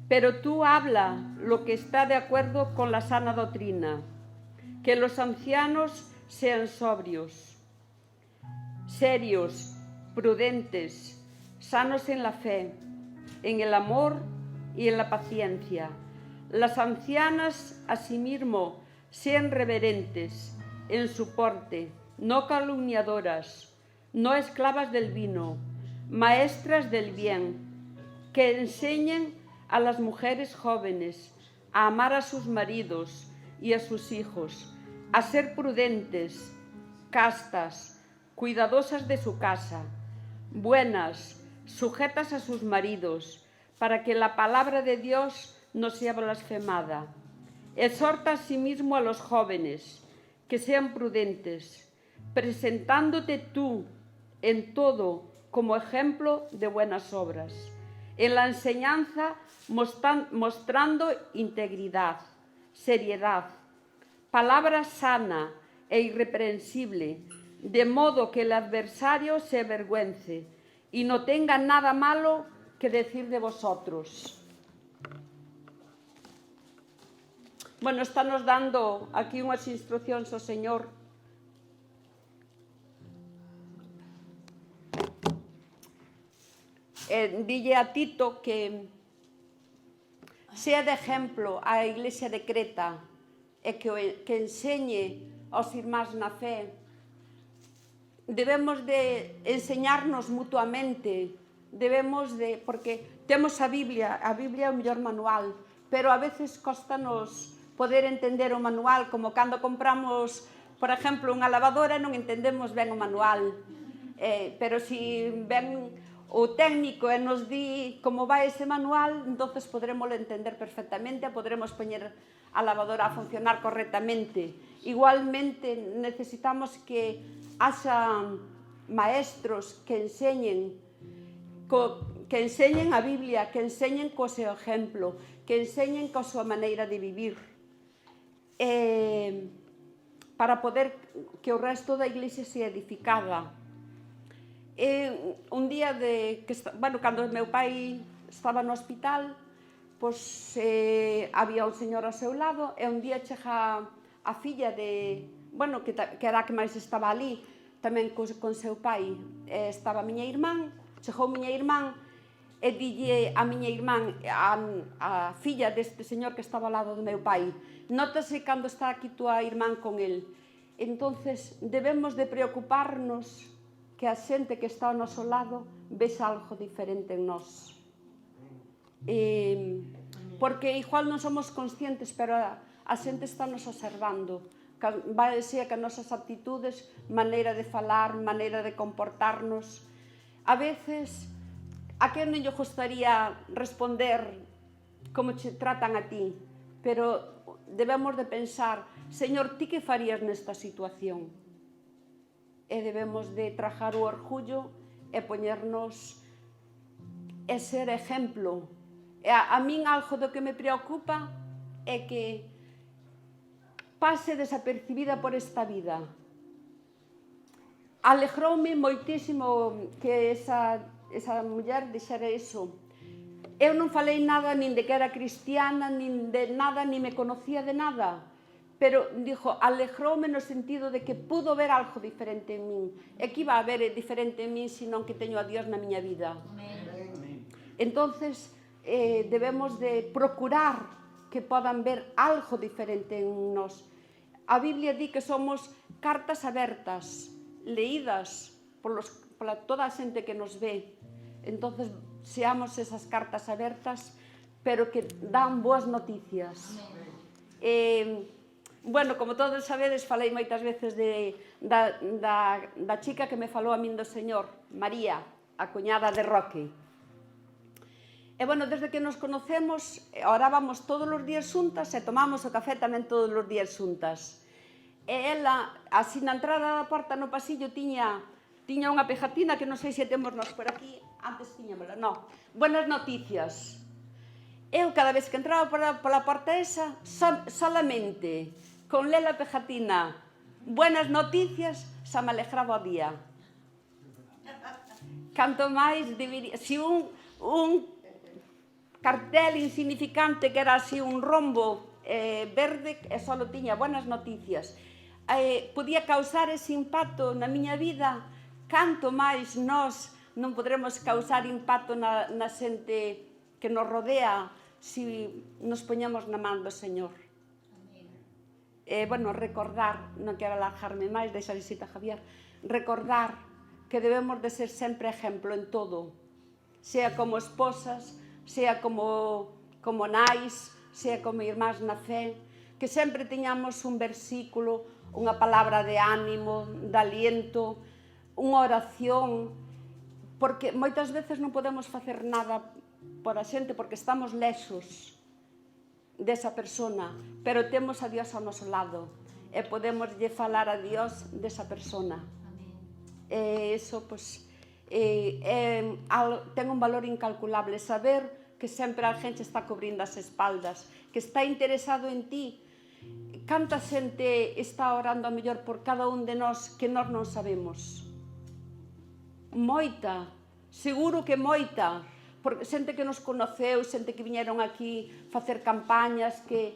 pero tú habla lo que está de acuerdo con la sana doctrina, que los ancianos sean sobrios, serios, prudentes, sanos en la fe, en el amor y en la paciencia. Las ancianas, asimismo, sean reverentes en su porte, no calumniadoras, no esclavas del vino, maestras del bien, que enseñen a las mujeres jóvenes a amar a sus maridos y a sus hijos, a ser prudentes, castas, cuidadosas de su casa, buenas, sujetas a sus maridos, para que la palabra de Dios no sea blasfemada. Exhorta asimismo a los jóvenes que sean prudentes, presentándote tú en todo como ejemplo de buenas obras, en la enseñanza mostrando integridad, seriedad, palabra sana e irreprensible, de modo que el adversario se avergüence y no tenga nada malo que decir de vosotros. Bueno, está nos dando aquí unhas instruccións ao Señor. Dille a Tito que sea de exemplo a Iglesia de Creta e que enseñe aos irmáns na fe. Debemos de enseñarnos mutuamente, porque temos a Biblia é o mellor manual, pero a veces costanos poder entender o manual, como cando compramos, por exemplo, unha lavadora non entendemos ben o manual, pero se ven o técnico e nos di como vai ese manual, entonces podremos entender perfectamente e podremos poñer a lavadora a funcionar correctamente. Igualmente necesitamos que haxa maestros que enseñen a Biblia, que enseñen co seu exemplo, que enseñen coa súa maneira de vivir, para poder que o resto da Iglesia sea edificada. Un día cando meu pai estaba no hospital, había un señor ao seu lado e un día chega a filla que era a que máis estaba ali, tamén con seu pai. Estaba a miña irmán, chegou miña irmán e dille a miña irmán, a filla deste señor que estaba ao lado do meu pai: nótase cando está aquí túa irmán con el. Entonces debemos de preocuparnos que a xente que está ao noso lado vexa algo diferente en nós, porque igual non somos conscientes, pero a xente está nos observando. Vai ser que as nosas actitudes, maneira de falar, maneira de comportarnos, a veces a que non lle gustaría responder como che tratan a ti, pero debemos de pensar: Señor, ti que farías nesta situación? E debemos de trajar o orgullo e poñernos e ser exemplo. A min algo do que me preocupa é que pase desapercibida por esta vida. Alegroume moitísimo que esa muller dixera iso. Eu non falei nada nin de que era cristiana, nin de nada, nin me conocía de nada, pero dixo, alegroume no sentido de que pudo ver algo diferente en min. E que iba a ver diferente en min senón que teño a Dios na miña vida. Entonces debemos de procurar que podan ver algo diferente en nós. A Biblia di que somos cartas abertas, leídas pola toda a xente que nos ve. Entonces seamos esas cartas abertas, pero que dan boas noticias. Como todos sabedes, falei moitas veces da chica que me falou a min do Señor, María, a cuñada de Roque. Desde que nos conocemos, orábamos todos os días xuntas e tomamos o café tamén todos os días xuntas. E ela, así na entrada da porta no pasillo, tiña unha pegatina que non sei se temos nós por aquí, antes tiñámola, non. Buenas noticias. Eu, cada vez que entraba pola porta esa, solamente con ler a pegatina buenas noticias, xa me alegraba o día. Canto máis debería... cartel insignificante que era así un rombo verde e só tiña buenas noticias. Podía causar ese impacto na miña vida, canto máis nós non podremos causar impacto na xente que nos rodea se nos poñemos na man do Señor. Bueno, recordar, non quero alajarme máis, deixa visita Javier, recordar que debemos de ser sempre exemplo en todo, sea como esposas, sea como nais, sea como irmás na fe, que sempre teñamos un versículo, unha palabra de ánimo, de aliento, unha oración, porque moitas veces non podemos facer nada por a xente porque estamos lexos desa persona, pero temos a Dios ao noso lado e podemos lle falar a Dios desa persona. Eso, pois, ten un valor incalculable, saber que sempre a xente está cubrindo as espaldas, que está interesado en ti. Canta xente está orando a mellor por cada un de nós que nós non sabemos? Moita, seguro que moita, porque xente que nos conoceu, xente que viñeron aquí facer campañas, que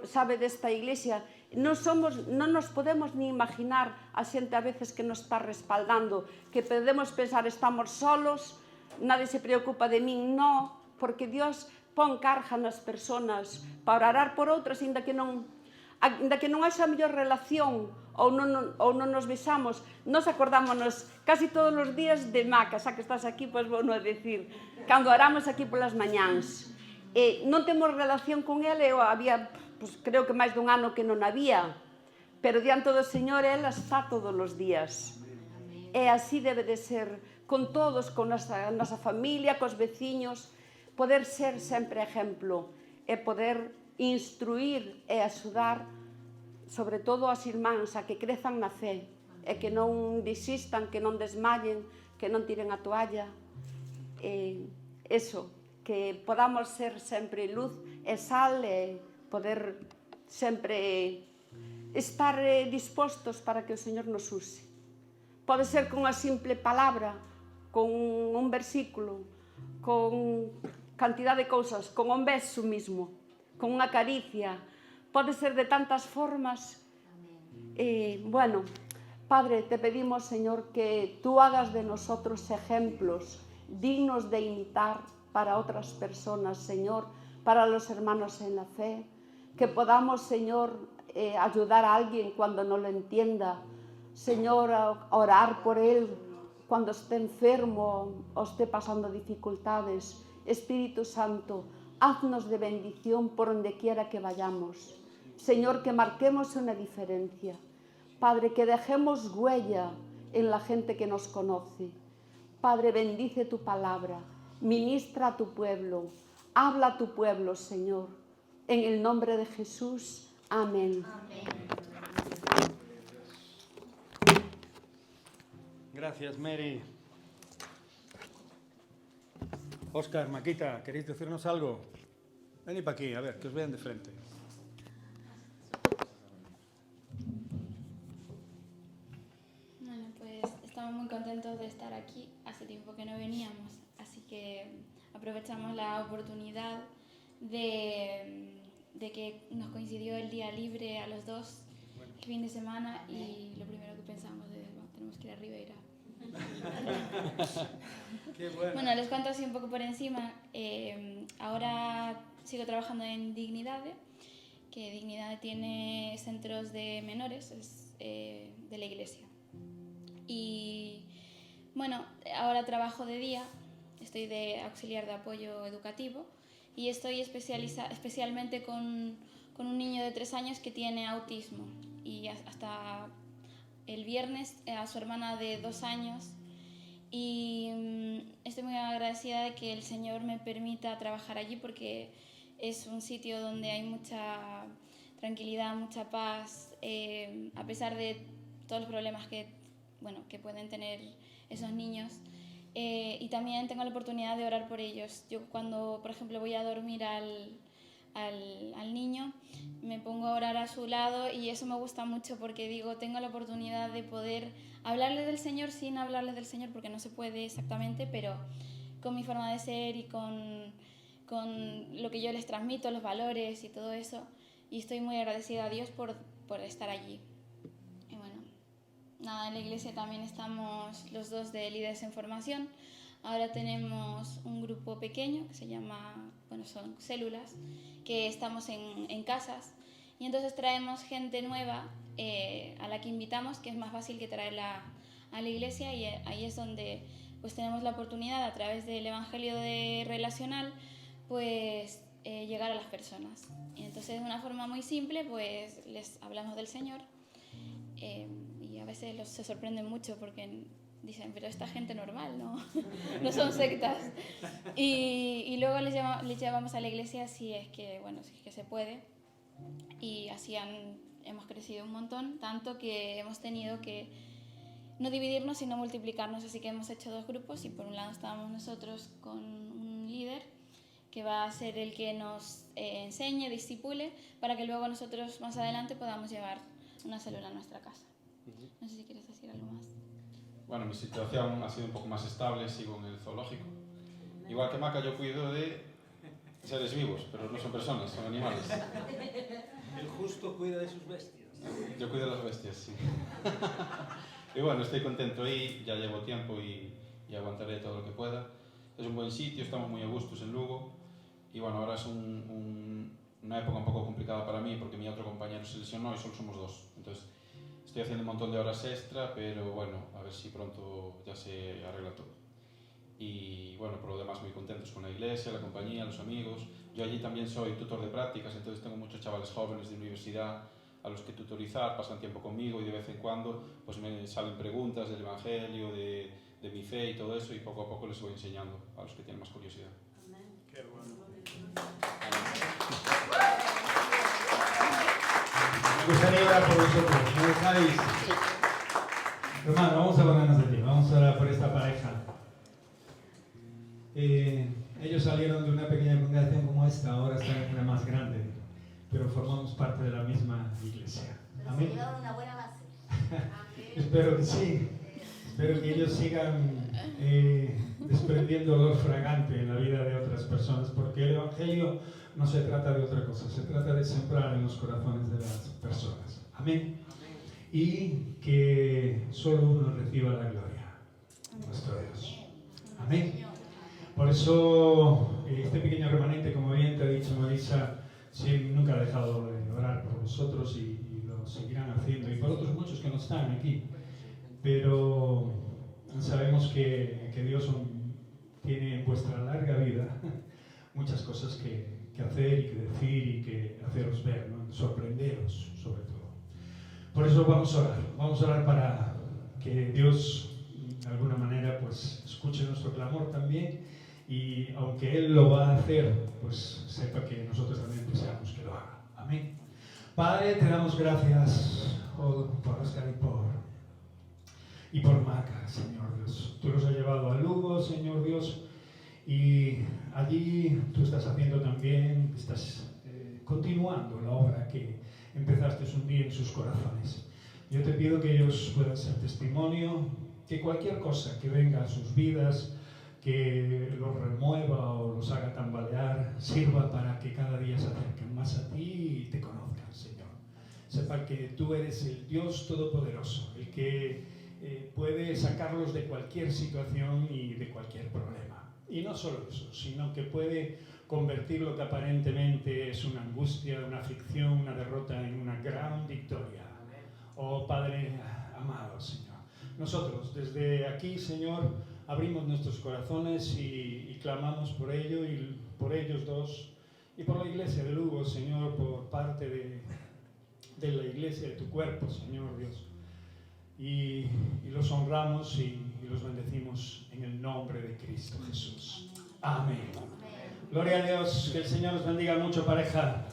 sabe desta iglesia. Non nos podemos ni imaginar a xente a veces que nos está respaldando, que podemos pensar estamos solos, nadie se preocupa de min, non, porque Dios pon carga nas persoas para orar por outras, ainda que non haxa a mellor relación ou non nos vexamos. Nos acordámonos casi todos os días de Maca, xa que estás aquí, pois vou non decir, cando oramos aquí polas mañáns. Non temos relación con ele, había, creo que máis dun ano que non había, pero diante do Señor ela está todos os días. E así debe de ser con todos, con a nosa familia, cos veciños, poder ser sempre exemplo e poder instruir e axudar sobre todo as irmáns a que crezan na fe e que non desistan, que non desmayen, que non tiren a toalla. Eso, que podamos ser sempre luz e sal e poder sempre estar dispostos para que o Señor nos use. Pode ser con unha simple palabra, con un versículo, con cantidad de cousas, con un beso mismo, con unha caricia, pode ser de tantas formas. Bueno, Padre, te pedimos, Señor, que tú hagas de nosotros ejemplos dignos de imitar para otras personas, Señor, para los hermanos en la fe, que podamos, Señor, ayudar a alguien cuando no lo entienda, Señor, a orar por él cuando esté enfermo o esté pasando dificultades. Espíritu Santo, haznos de bendición por donde quiera que vayamos. Señor, que marquemos una diferencia. Padre, que dejemos huella en la gente que nos conoce. Padre, bendice tu palabra, ministra a tu pueblo, habla a tu pueblo, Señor. En el nombre de Jesús, amén. Amén. Gracias, Mary. Óscar, Maquita, ¿queréis decirnos algo? Venid para aquí, a ver, que os vean de frente. Bueno, pues estamos muy contentos de estar aquí. Hace tiempo que no veníamos, así que aprovechamos la oportunidad de que nos coincidió el día libre a los dos, el fin de semana, y lo primero que pensamos es, bueno, tenemos que ir a Ribeira. Bueno, les cuento así un poco por encima. Ahora sigo trabajando en Dignidade, que Dignidade tiene centros de menores de la iglesia. Y bueno, ahora trabajo de día, estoy de auxiliar de apoyo educativo y estoy especialmente con un niño de 3 años que tiene autismo, y hasta el viernes a su hermana de 2 años, y estoy muy agradecida de que el Señor me permita trabajar allí, porque es un sitio donde hay mucha tranquilidad, mucha paz, a pesar de todos los problemas que pueden tener esos niños. Y también tengo la oportunidad de orar por ellos. Yo cuando, por ejemplo, voy a dormir al niño, me pongo a orar a su lado, y eso me gusta mucho, porque digo, tengo la oportunidad de poder hablarles del Señor sin hablarles del Señor, porque no se puede exactamente, pero con mi forma de ser y con con lo que yo les transmito, los valores y todo eso. Y estoy muy agradecida a Dios por estar allí. Y bueno, nada, en la iglesia también estamos los dos de líderes en formación. Ahora tenemos un grupo pequeño que se llama, bueno, son células, que estamos en casas. Y entonces traemos gente nueva a la que invitamos, que es más fácil que traerla a la iglesia, y ahí es donde pues tenemos la oportunidad, a través del evangelio relacional, pues llegar a las personas. Y entonces de una forma muy simple pues les hablamos del Señor, y a veces se sorprenden mucho porque dicen, pero esta gente normal, ¿no? No son sectas. Y luego les llevamos a la iglesia si es que se puede. Y así hemos crecido un montón, tanto que hemos tenido que no dividirnos sino multiplicarnos, así que hemos hecho 2 grupos, y por un lado estábamos nosotros con un líder que va a ser el que nos enseñe, discipule, para que luego nosotros más adelante podamos llevar una célula a nuestra casa. No sé si quieres decir algo más. Bueno, mi situación ha sido un poco más estable, sigo en el zoológico. Igual que Maca, yo cuido de seres vivos, pero no son personas, son animales. El justo cuida de sus bestias. Yo cuido de las bestias, sí. Y bueno, estoy contento ahí, ya llevo tiempo y aguantaré todo lo que pueda. Es un buen sitio, estamos muy a gustos en Lugo. Y bueno, ahora es una época un poco complicada para mí porque mi otro compañero se lesionó y solo somos 2. Entonces estoy haciendo un montón de horas extra, pero bueno, a ver si pronto ya se arregla todo. Y bueno, por lo demás muy contentos con la iglesia, la compañía, los amigos. Yo allí también soy tutor de prácticas, entonces tengo muchos chavales jóvenes de universidad a los que tutorizar, pasan tiempo conmigo y de vez en cuando pues me salen preguntas del evangelio, de mi fe y todo eso, y poco a poco les voy enseñando a los que tienen más curiosidad. Amén. Qué bueno. Me gustaría orar por vosotros, ¿me dejáis? Hermano, vamos a ponernos de pie, vamos a orar por esta pareja. Ellos salieron de una pequeña congregación como esta, ahora están en una más grande, pero formamos parte de la misma iglesia. Amén. Se llevaron una buena base. Espero que sí. Espero que ellos sigan desprendiendo olor fragante en la vida de otras personas, porque el Evangelio no se trata de otra cosa, se trata de sembrar en los corazones de las personas. Amén. Y que solo uno reciba la gloria, nuestro Dios. Amén. Por eso este pequeño remanente, como bien te ha dicho Marisa, sí, nunca ha dejado de orar por vosotros y lo seguirán haciendo, y por otros muchos que no están aquí. Pero sabemos que Dios tiene en vuestra larga vida muchas cosas que hacer y que decir y que haceros ver, ¿no? Sorprenderos sobre todo. Por eso vamos a orar para que Dios de alguna manera pues escuche nuestro clamor también, y aunque Él lo va a hacer, pues sepa que nosotros también deseamos que lo haga. Amén. Padre, te damos gracias por Oscar y por Maca, Señor Dios. Tú los has llevado a Lugo, Señor Dios, y allí tú estás haciendo también, estás continuando la obra que empezaste un día en sus corazones. Yo te pido que ellos puedan ser testimonio, que cualquier cosa que venga a sus vidas, que los remueva o los haga tambalear, sirva para que cada día se acerquen más a ti y te conozcan, Señor. Sepa que tú eres el Dios Todopoderoso, el que puede sacarlos de cualquier situación y de cualquier problema. Y no solo eso, sino que puede convertir lo que aparentemente es una angustia, una aflicción, una derrota en una gran victoria. Oh Padre amado, Señor. Nosotros desde aquí, Señor, abrimos nuestros corazones y clamamos por ello y por ellos dos y por la iglesia de Lugo, Señor, por parte de la iglesia de tu cuerpo, Señor Dios. Y los honramos y los bendecimos en el nombre de Cristo Jesús. Amén. Gloria a Dios, que el Señor os bendiga mucho, pareja.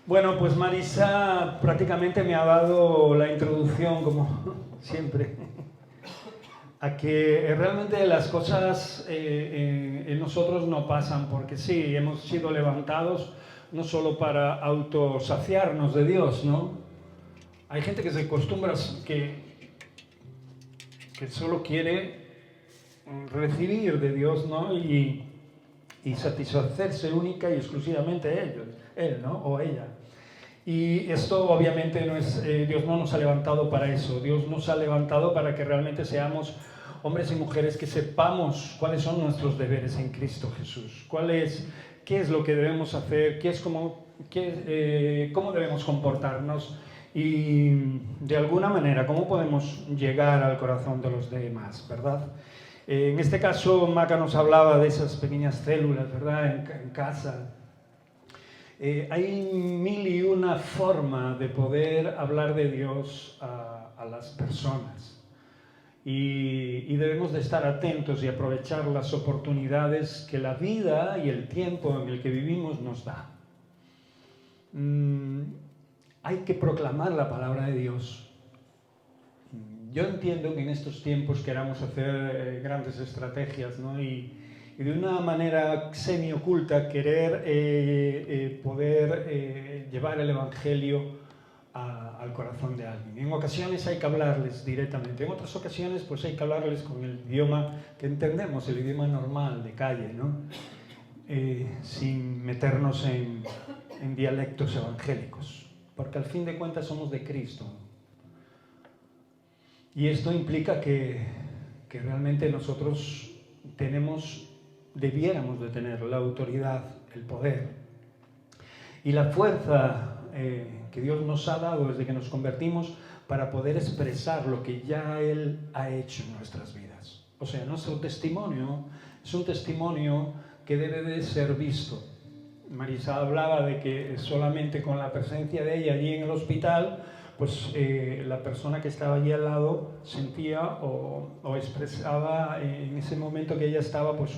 Bueno, pues Marisa prácticamente me ha dado la introducción, como siempre, a que realmente las cosas en nosotros no pasan porque sí, hemos sido levantados no solo para autosaciarnos de Dios, ¿no? Hay gente que se acostumbra, que solo quiere recibir de Dios, ¿no? Y satisfacerse única y exclusivamente él, ¿no? O ella. Y esto obviamente no es, Dios no nos ha levantado para eso. Dios nos ha levantado para que realmente seamos hombres y mujeres que sepamos cuáles son nuestros deberes en Cristo Jesús. Qué es lo que debemos hacer, cómo debemos comportarnos y de alguna manera cómo podemos llegar al corazón de los demás, ¿verdad? En este caso, Maca nos hablaba de esas pequeñas células, ¿verdad? En casa. Hay mil y una forma de poder hablar de Dios a las personas. Y debemos de estar atentos y aprovechar las oportunidades que la vida y el tiempo en el que vivimos nos da. Hay que proclamar la palabra de Dios. Yo entiendo que en estos tiempos queramos hacer grandes estrategias, ¿no? Y de una manera semi-oculta querer poder llevar el Evangelio al corazón de alguien. En ocasiones hay que hablarles directamente, en otras ocasiones pues hay que hablarles con el idioma que entendemos, el idioma normal de calle, ¿no? Sin meternos en dialectos evangélicos, porque al fin de cuentas somos de Cristo. Y esto implica que realmente nosotros debiéramos de tener la autoridad, el poder y la fuerza que Dios nos ha dado desde que nos convertimos para poder expresar lo que ya Él ha hecho en nuestras vidas. O sea, nuestro testimonio es un testimonio que debe de ser visto. Marisa hablaba de que solamente con la presencia de ella allí en el hospital, pues la persona que estaba allí al lado sentía o expresaba en ese momento que ella estaba pues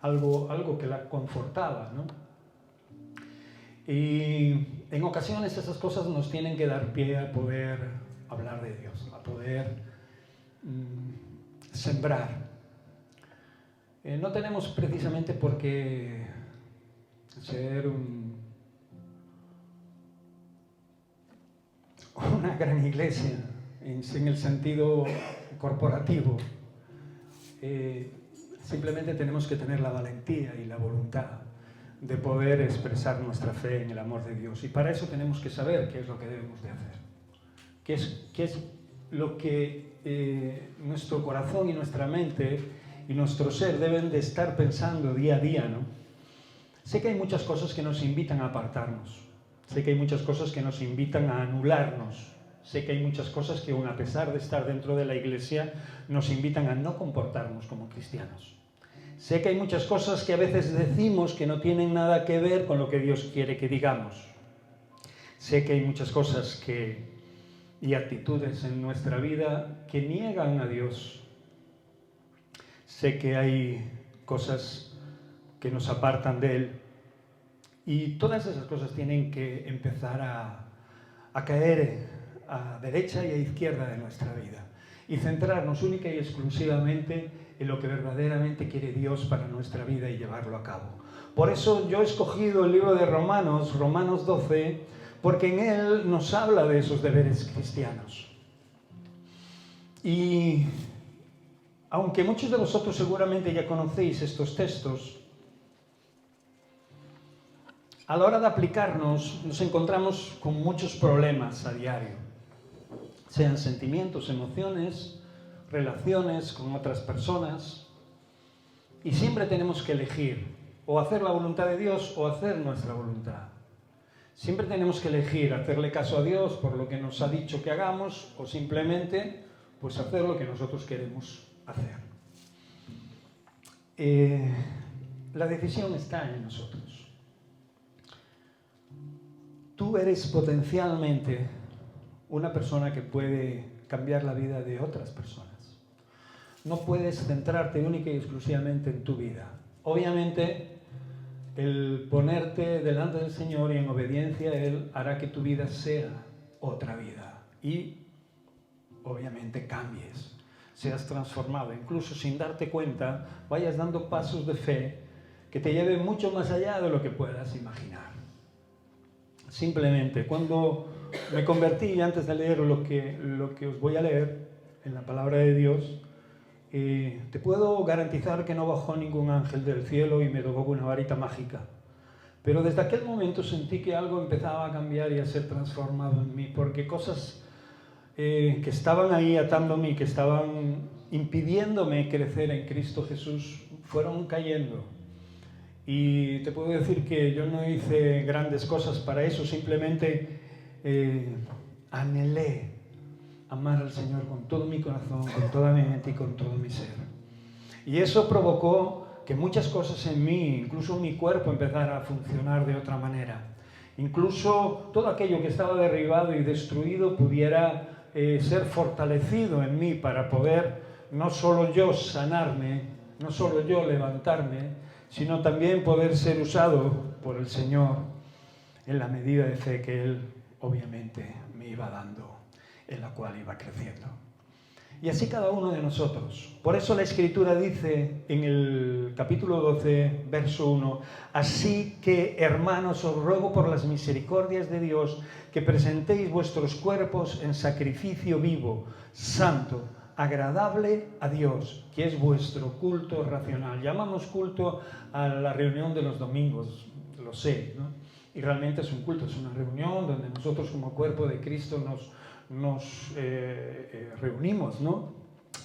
algo que la confortaba, ¿no? Y en ocasiones esas cosas nos tienen que dar pie a poder hablar de Dios, a poder sembrar. No tenemos precisamente por qué ser una gran iglesia en el sentido corporativo. Simplemente tenemos que tener la valentía y la voluntad de poder expresar nuestra fe en el amor de Dios. Y para eso tenemos que saber qué es lo que debemos de hacer. Qué es lo que nuestro corazón y nuestra mente y nuestro ser deben de estar pensando día a día, ¿no? Sé que hay muchas cosas que nos invitan a apartarnos. Sé que hay muchas cosas que nos invitan a anularnos. Sé que hay muchas cosas que, aun a pesar de estar dentro de la iglesia, nos invitan a no comportarnos como cristianos. Sé que hay muchas cosas que a veces decimos que no tienen nada que ver con lo que Dios quiere que digamos. Sé que hay muchas cosas y actitudes en nuestra vida que niegan a Dios. Sé que hay cosas que nos apartan de Él. Y todas esas cosas tienen que empezar a caer a derecha y a izquierda de nuestra vida. Y centrarnos única y exclusivamente en lo que verdaderamente quiere Dios para nuestra vida y llevarlo a cabo. Por eso yo he escogido el libro de Romanos 12, porque en él nos habla de esos deberes cristianos. Y aunque muchos de vosotros seguramente ya conocéis estos textos, a la hora de aplicarnos nos encontramos con muchos problemas a diario, sean sentimientos, emociones, relaciones con otras personas, y siempre tenemos que elegir o hacer la voluntad de Dios o hacer nuestra voluntad. Siempre tenemos que elegir hacerle caso a Dios por lo que nos ha dicho que hagamos o simplemente pues hacer lo que nosotros queremos hacer. La decisión está en nosotros. Tú eres potencialmente una persona que puede cambiar la vida de otras personas. No puedes centrarte única y exclusivamente en tu vida. Obviamente, el ponerte delante del Señor y en obediencia a Él hará que tu vida sea otra vida. Y, obviamente, cambies, seas transformado. Incluso sin darte cuenta, vayas dando pasos de fe que te lleven mucho más allá de lo que puedas imaginar. Simplemente, cuando me convertí, antes de leer lo que os voy a leer en la palabra de Dios, te puedo garantizar que no bajó ningún ángel del cielo y me tocó una varita mágica. Pero desde aquel momento sentí que algo empezaba a cambiar y a ser transformado en mí, porque cosas que estaban ahí atándome y que estaban impidiéndome crecer en Cristo Jesús fueron cayendo. Y te puedo decir que yo no hice grandes cosas para eso, simplemente anhelé amar al Señor con todo mi corazón, con toda mi mente y con todo mi ser. Y eso provocó que muchas cosas en mí, incluso mi cuerpo, empezara a funcionar de otra manera. Incluso todo aquello que estaba derribado y destruido pudiera ser fortalecido en mí para poder no solo yo sanarme, no solo yo levantarme, sino también poder ser usado por el Señor en la medida de fe que Él obviamente me iba dando, en la cual iba creciendo. Y así cada uno de nosotros. Por eso la Escritura dice en el capítulo 12, verso 1, así que, hermanos, os ruego por las misericordias de Dios que presentéis vuestros cuerpos en sacrificio vivo, santo, agradable a Dios, que es vuestro culto racional. Llamamos culto a la reunión de los domingos, lo sé, ¿no? Y realmente es un culto, es una reunión donde nosotros como cuerpo de Cristo nos reunimos, ¿no?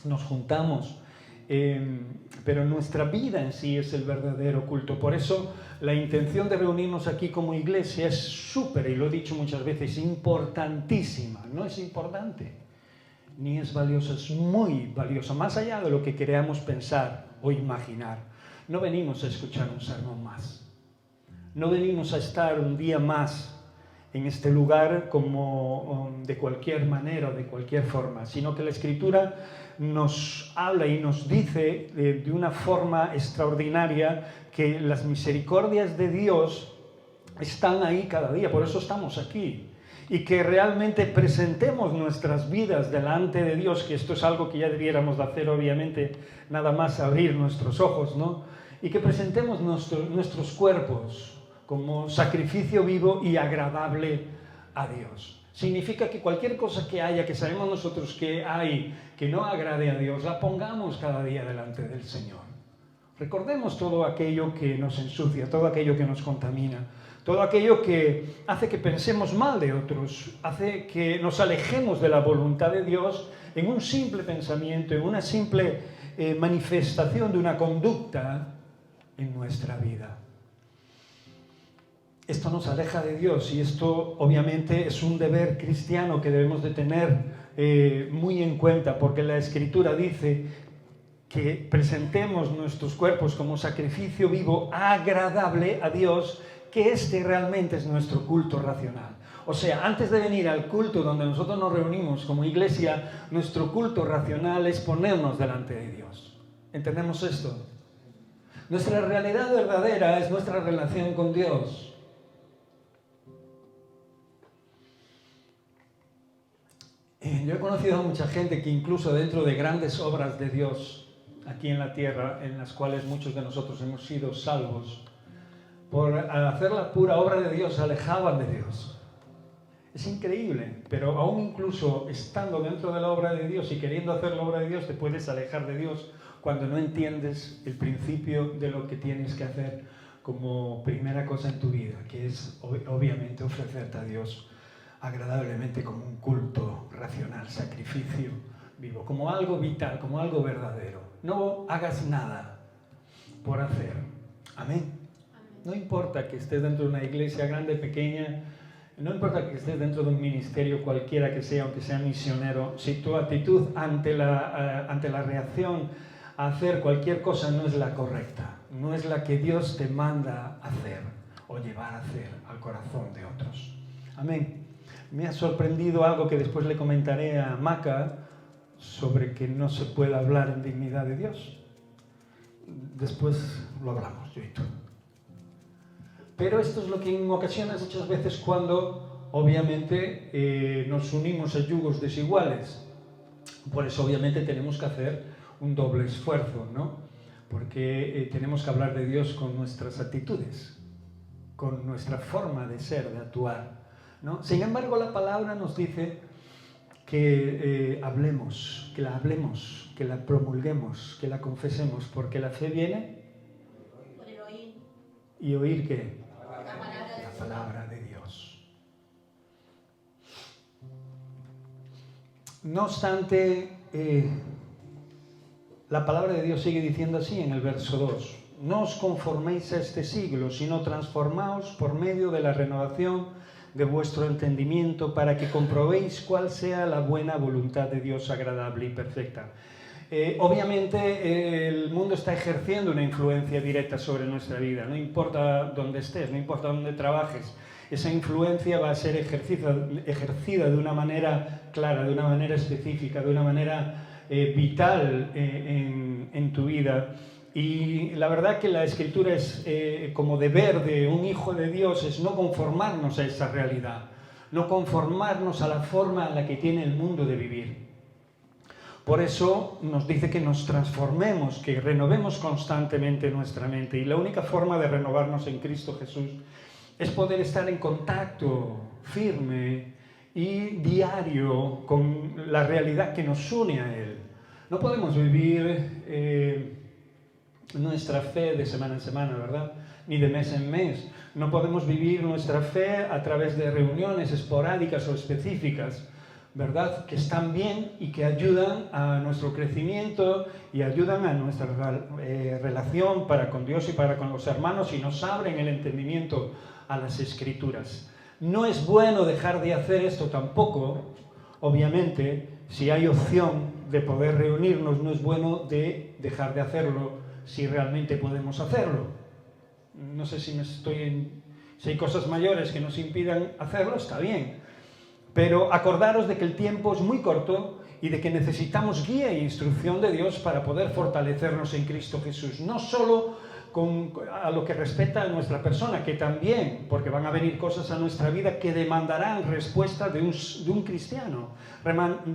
Nos juntamos, pero nuestra vida en sí es el verdadero culto. Por eso la intención de reunirnos aquí como iglesia es súper, y lo he dicho muchas veces, importantísima. No es importante, ni es valiosa, es muy valiosa, más allá de lo que queramos pensar o imaginar. No venimos a escuchar un sermón más, no venimos a estar un día más en este lugar como de cualquier manera o de cualquier forma, sino que la Escritura nos habla y nos dice de una forma extraordinaria que las misericordias de Dios están ahí cada día, por eso estamos aquí. Y que realmente presentemos nuestras vidas delante de Dios, que esto es algo que ya debiéramos de hacer, obviamente, nada más abrir nuestros ojos, ¿no? Y que presentemos nuestros cuerpos como sacrificio vivo y agradable a Dios. Significa que cualquier cosa que haya, que sabemos nosotros que hay, que no agrade a Dios, la pongamos cada día delante del Señor. Recordemos todo aquello que nos ensucia, todo aquello que nos contamina, todo aquello que hace que pensemos mal de otros, hace que nos alejemos de la voluntad de Dios en un simple pensamiento, en una simple manifestación de una conducta en nuestra vida. Esto nos aleja de Dios y esto obviamente es un deber cristiano que debemos de tener muy en cuenta, porque la Escritura dice que presentemos nuestros cuerpos como sacrificio vivo agradable a Dios, que este realmente es nuestro culto racional. O sea, antes de venir al culto donde nosotros nos reunimos como iglesia, nuestro culto racional es ponernos delante de Dios. ¿Entendemos esto? Nuestra realidad verdadera es nuestra relación con Dios. Yo he conocido a mucha gente que incluso dentro de grandes obras de Dios aquí en la tierra, en las cuales muchos de nosotros hemos sido salvos, por hacer la pura obra de Dios, se alejaban de Dios. Es increíble, pero aún incluso estando dentro de la obra de Dios y queriendo hacer la obra de Dios, te puedes alejar de Dios cuando no entiendes el principio de lo que tienes que hacer como primera cosa en tu vida, que es obviamente ofrecerte a Dios agradablemente como un culto racional, sacrificio vivo, como algo vital, como algo verdadero. No hagas nada por hacer. Amén. No importa que estés dentro de una iglesia grande, pequeña, no importa que estés dentro de un ministerio cualquiera que sea, aunque sea misionero, si tu actitud ante la reacción a hacer cualquier cosa no es la correcta, no es la que Dios te manda hacer o llevar a hacer al corazón de otros. Amén. Me ha sorprendido algo que después le comentaré a Maca sobre que no se puede hablar en dignidad de Dios. Después lo hablamos, yo y tú. Pero esto es lo que en ocasiones, muchas veces, cuando obviamente nos unimos a yugos desiguales. Por eso obviamente tenemos que hacer un doble esfuerzo, ¿no? Porque tenemos que hablar de Dios con nuestras actitudes, con nuestra forma de ser, de actuar, ¿no? Sin embargo, la palabra nos dice que hablemos, que la hablemos, que la promulguemos, que la confesemos, porque la fe viene Por el oír. y oír ¿qué? La La palabra de Dios. No obstante, la palabra de Dios sigue diciendo así en el verso 2: no os conforméis a este siglo, sino transformaos por medio de la renovación de vuestro entendimiento, para que comprobéis cuál sea la buena voluntad de Dios, agradable y perfecta. Obviamente el mundo está ejerciendo una influencia directa sobre nuestra vida, no importa dónde estés, no importa dónde trabajes, esa influencia va a ser ejercida de una manera clara, de una manera específica, de una manera vital en tu vida. Y la verdad que la Escritura es como deber de un hijo de Dios, es no conformarnos a esa realidad, no conformarnos a la forma en la que tiene el mundo de vivir. Por eso nos dice que nos transformemos, que renovemos constantemente nuestra mente. Y la única forma de renovarnos en Cristo Jesús es poder estar en contacto firme y diario con la realidad que nos une a Él. No podemos vivir nuestra fe de semana en semana, ¿verdad? Ni de mes en mes. No podemos vivir nuestra fe a través de reuniones esporádicas o específicas, ¿verdad? Que están bien y que ayudan a nuestro crecimiento y ayudan a nuestra relación para con Dios y para con los hermanos, y nos abren el entendimiento a las Escrituras. No es bueno dejar de hacer esto tampoco, obviamente. Si hay opción de poder reunirnos, no es bueno de dejar de hacerlo si realmente podemos hacerlo. No sé si hay cosas mayores que nos impidan hacerlo, está bien. Pero acordaros de que el tiempo es muy corto y de que necesitamos guía e instrucción de Dios para poder fortalecernos en Cristo Jesús. No solo a lo que respecta a nuestra persona, que también, porque van a venir cosas a nuestra vida que demandarán respuesta de un cristiano,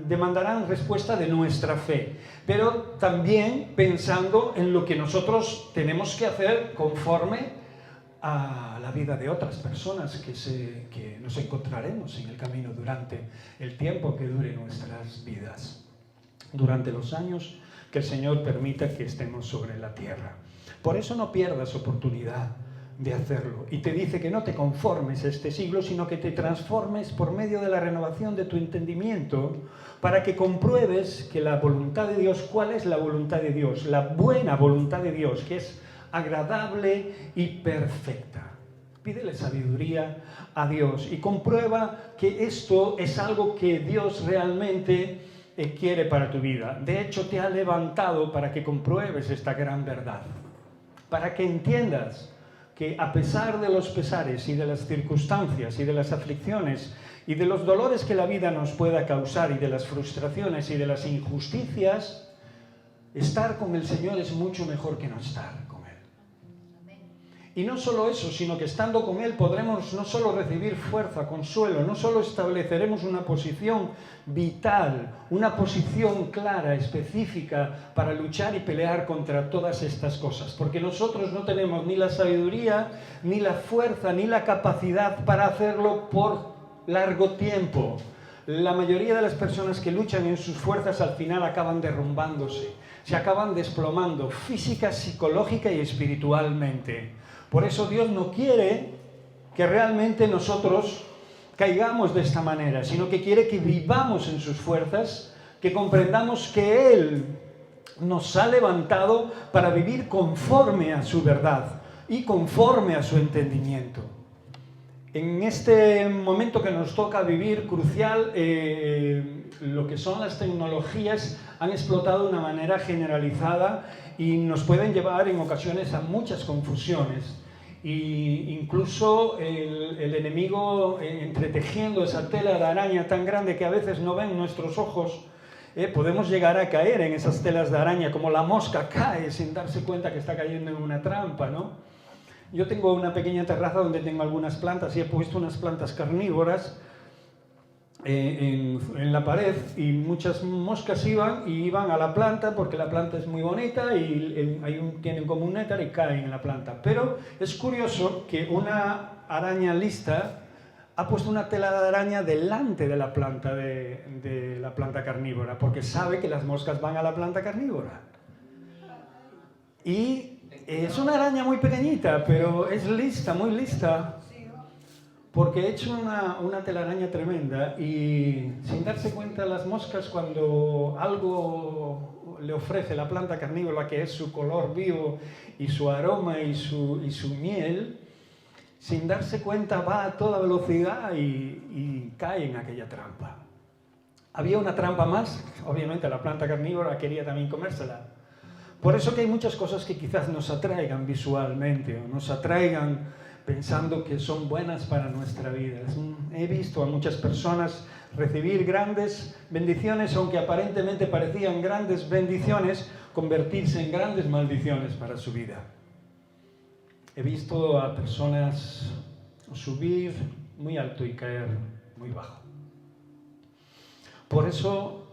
demandarán respuesta de nuestra fe, pero también pensando en lo que nosotros tenemos que hacer conforme a la vida de otras personas que nos encontraremos en el camino durante el tiempo que dure nuestras vidas, durante los años que el Señor permita que estemos sobre la tierra. Por eso no pierdas oportunidad de hacerlo. Y te dice que no te conformes a este siglo, sino que te transformes por medio de la renovación de tu entendimiento, para que compruebes que la voluntad de Dios, ¿cuál es la voluntad de Dios? La buena voluntad de Dios, que es agradable y perfecta. Pídele sabiduría a Dios y comprueba que esto es algo que Dios realmente quiere para tu vida. De hecho, te ha levantado para que compruebes esta gran verdad, para que entiendas que a pesar de los pesares y de las circunstancias y de las aflicciones y de los dolores que la vida nos pueda causar y de las frustraciones y de las injusticias, estar con el Señor es mucho mejor que no estar con Él. Y no solo eso, sino que estando con Él podremos no solo recibir fuerza, consuelo, no solo estableceremos una posición vital, una posición clara, específica para luchar y pelear contra todas estas cosas, porque nosotros no tenemos ni la sabiduría, ni la fuerza, ni la capacidad para hacerlo por largo tiempo. La mayoría de las personas que luchan en sus fuerzas al final acaban derrumbándose, se acaban desplomando física, psicológica y espiritualmente. Por eso Dios no quiere que realmente nosotros caigamos de esta manera, sino que quiere que vivamos en sus fuerzas, que comprendamos que Él nos ha levantado para vivir conforme a su verdad y conforme a su entendimiento. En este momento que nos toca vivir crucial, lo que son las tecnologías han explotado de una manera generalizada y nos pueden llevar en ocasiones a muchas confusiones. Y incluso el enemigo, entretejiendo esa tela de araña tan grande que a veces no ven nuestros ojos, podemos llegar a caer en esas telas de araña, como la mosca cae sin darse cuenta que está cayendo en una trampa, ¿no? Yo tengo una pequeña terraza donde tengo algunas plantas y he puesto unas plantas carnívoras en la pared, y muchas moscas iban a la planta porque la planta es muy bonita y tienen como un néctar y caen en la planta. Pero es curioso que una araña lista ha puesto una tela de araña delante de la planta de la planta carnívora, porque sabe que las moscas van a la planta carnívora. Y es una araña muy pequeñita, pero es lista, muy lista, porque ha hecho una telaraña tremenda y sin darse cuenta las moscas, cuando algo le ofrece la planta carnívora, que es su color vivo y su aroma y su miel, sin darse cuenta va a toda velocidad y cae en aquella trampa. Había una trampa más, obviamente la planta carnívora quería también comérsela. Por eso que hay muchas cosas que quizás nos atraigan visualmente o nos atraigan pensando que son buenas para nuestra vida. He visto a muchas personas recibir grandes bendiciones, aunque aparentemente parecían grandes bendiciones, convertirse en grandes maldiciones para su vida. He visto a personas subir muy alto y caer muy bajo. Por eso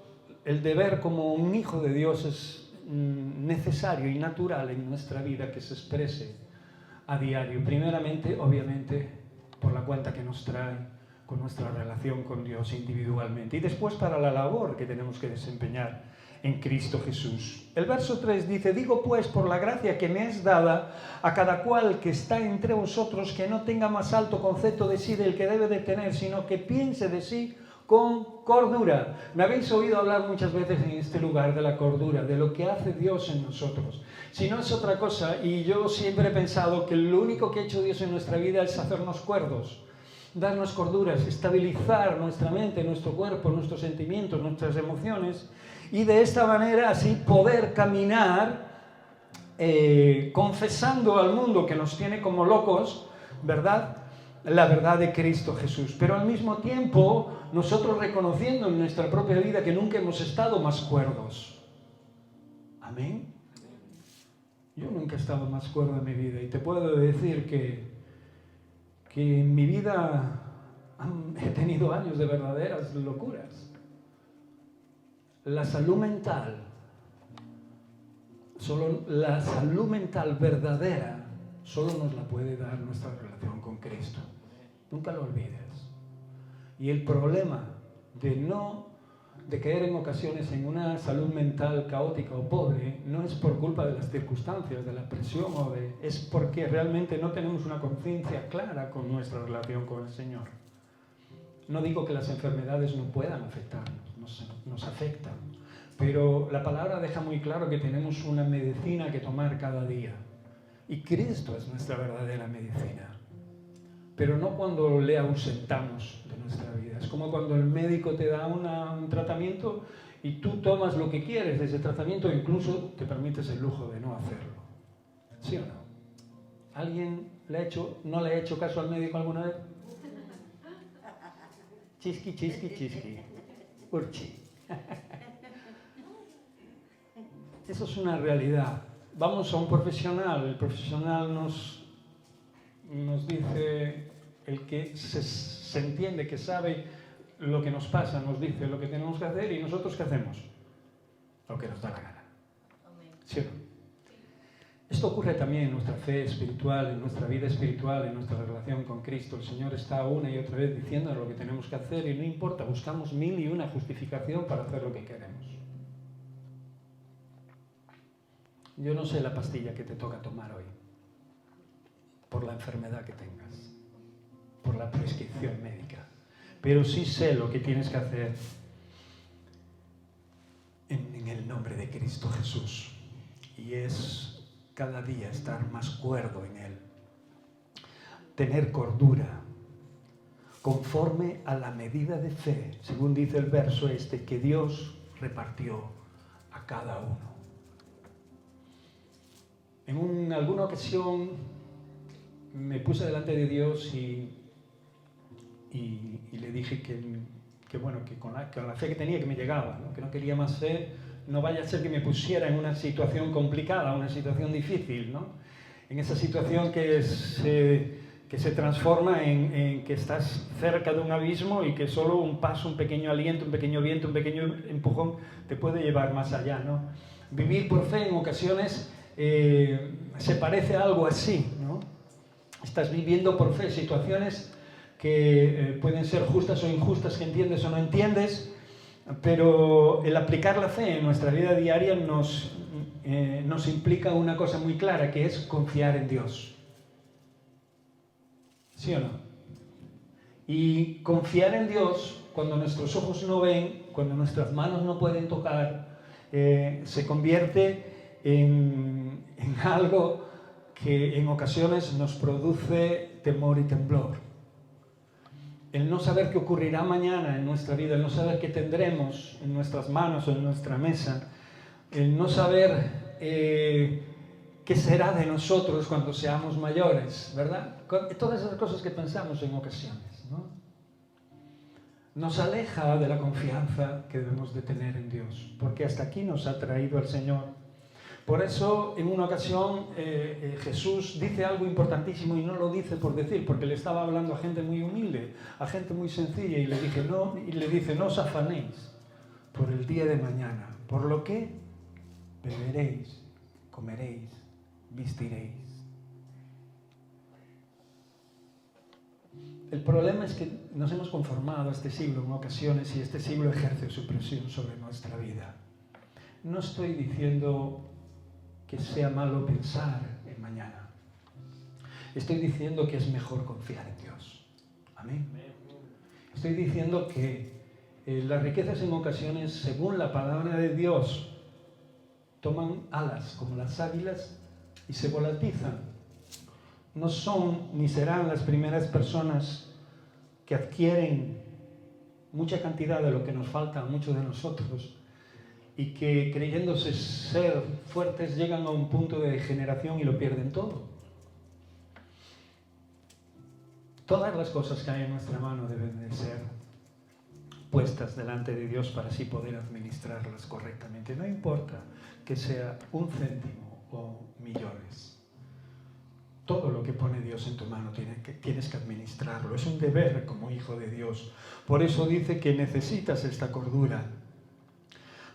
el deber como un hijo de Dios es necesario y natural en nuestra vida que se exprese a diario. Primeramente, obviamente, por la cuenta que nos trae con nuestra relación con Dios individualmente. Y después para la labor que tenemos que desempeñar en Cristo Jesús. El verso 3 dice: digo pues, por la gracia que me es dada, a cada cual que está entre vosotros, que no tenga más alto concepto de sí del que debe de tener, sino que piense de sí con cordura. Me habéis oído hablar muchas veces en este lugar de la cordura, de lo que hace Dios en nosotros. Si no es otra cosa, y yo siempre he pensado que lo único que ha hecho Dios en nuestra vida es hacernos cuerdos, darnos corduras, estabilizar nuestra mente, nuestro cuerpo, nuestros sentimientos, nuestras emociones, y de esta manera así poder caminar confesando al mundo que nos tiene como locos, ¿verdad?, la verdad de Cristo Jesús. Pero al mismo tiempo nosotros reconociendo en nuestra propia vida que nunca hemos estado más cuerdos. Amén. Yo nunca he estado más cuerdo en mi vida y te puedo decir que en mi vida he tenido años de verdaderas locuras. La salud mental, solo la salud mental verdadera, solo nos la puede dar nuestra relación con Cristo. Nunca lo olvides. Y el problema de caer en ocasiones en una salud mental caótica o pobre no es por culpa de las circunstancias, de la presión, es porque realmente no tenemos una conciencia clara con nuestra relación con el Señor. No digo que las enfermedades no puedan afectarnos, nos afectan, pero la palabra deja muy claro que tenemos una medicina que tomar cada día. Y Cristo es nuestra verdadera medicina. Pero no cuando le ausentamos de nuestra vida. Es como cuando el médico te da un tratamiento y tú tomas lo que quieres de ese tratamiento e incluso te permites el lujo de no hacerlo. ¿Sí o no? ¿Alguien no le ha hecho caso al médico alguna vez? Chisqui, chisqui, chisqui. Urchi. Eso es una realidad. Vamos a un profesional, el profesional nos dice, el que se entiende, que sabe lo que nos pasa, nos dice lo que tenemos que hacer y nosotros ¿qué hacemos? Lo que nos da la gana. ¿Sí o no? Esto ocurre también en nuestra fe espiritual, en nuestra vida espiritual, en nuestra relación con Cristo. El Señor está una y otra vez diciéndonos lo que tenemos que hacer y no importa, buscamos 1001 justificación para hacer lo que queremos. Yo no sé la pastilla que te toca tomar hoy, por la enfermedad que tengas, por la prescripción médica, pero sí sé lo que tienes que hacer en el nombre de Cristo Jesús, y es cada día estar más cuerdo en Él, tener cordura, conforme a la medida de fe, según dice el verso que Dios repartió a cada uno. En alguna ocasión me puse delante de Dios y le dije que con la fe que tenía, que me llegaba, ¿no? Que no quería más fe, no vaya a ser que me pusiera en una situación complicada, una situación difícil, ¿no? En esa situación que se transforma en que estás cerca de un abismo y que solo un paso, un pequeño aliento, un pequeño viento, un pequeño empujón te puede llevar más allá, ¿no? Vivir por fe en ocasiones se parece a algo así, ¿no? Estás viviendo por fe situaciones que pueden ser justas o injustas, que entiendes o no entiendes, pero el aplicar la fe en nuestra vida diaria nos implica una cosa muy clara, que es confiar en Dios. ¿Sí o no? Y confiar en Dios, cuando nuestros ojos no ven, cuando nuestras manos no pueden tocar, se convierte en algo que en ocasiones nos produce temor y temblor. El no saber qué ocurrirá mañana en nuestra vida, el no saber qué tendremos en nuestras manos o en nuestra mesa, el no saber qué será de nosotros cuando seamos mayores, ¿verdad? Todas esas cosas que pensamos en ocasiones, ¿no? Nos aleja de la confianza que debemos de tener en Dios, porque hasta aquí nos ha traído el Señor. Por eso, en una ocasión, Jesús dice algo importantísimo, y no lo dice por decir, porque le estaba hablando a gente muy humilde, a gente muy sencilla, y le dice, no os afanéis por el día de mañana, por lo que beberéis, comeréis, vistiréis. El problema es que nos hemos conformado a este siglo en ocasiones, y este siglo ejerce su presión sobre nuestra vida. No estoy diciendo que sea malo pensar en mañana. Estoy diciendo que es mejor confiar en Dios. Amén. Estoy diciendo que las riquezas en ocasiones, según la palabra de Dios, toman alas como las águilas y se volatilizan. No son ni serán las primeras personas que adquieren mucha cantidad de lo que nos falta a muchos de nosotros, y que creyéndose ser fuertes llegan a un punto de degeneración y lo pierden todo. Todas las cosas que hay en nuestra mano deben de ser puestas delante de Dios para así poder administrarlas correctamente. No importa que sea 1 céntimo o millones. Todo lo que pone Dios en tu mano tienes que administrarlo. Es un deber como hijo de Dios. Por eso dice que necesitas esta cordura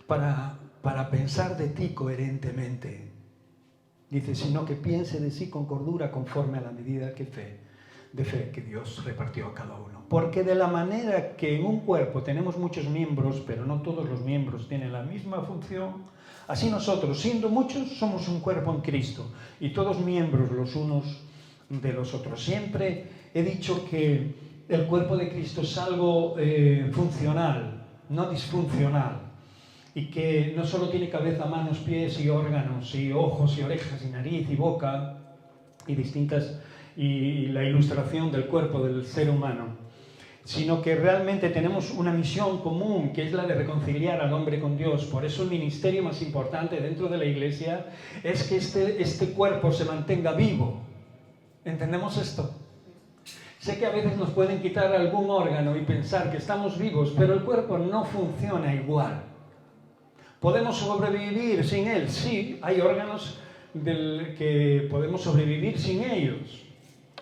para pensar de ti coherentemente. Dice, sino que piense de sí con cordura conforme a la medida de fe que Dios repartió a cada uno. Porque de la manera que en un cuerpo tenemos muchos miembros, pero no todos los miembros tienen la misma función, así nosotros, siendo muchos, somos un cuerpo en Cristo, y todos miembros los unos de los otros. Siempre he dicho que el cuerpo de Cristo es algo funcional, no disfuncional. Y que no solo tiene cabeza, manos, pies y órganos, y ojos y orejas y nariz y boca y la ilustración del cuerpo del ser humano, sino que realmente tenemos una misión común, que es la de reconciliar al hombre con Dios. Por eso el ministerio más importante dentro de la iglesia es que este cuerpo se mantenga vivo. ¿Entendemos esto? Sé que a veces nos pueden quitar algún órgano y pensar que estamos vivos, pero el cuerpo no funciona igual. ¿Podemos sobrevivir sin él? Sí, hay órganos que podemos sobrevivir sin ellos.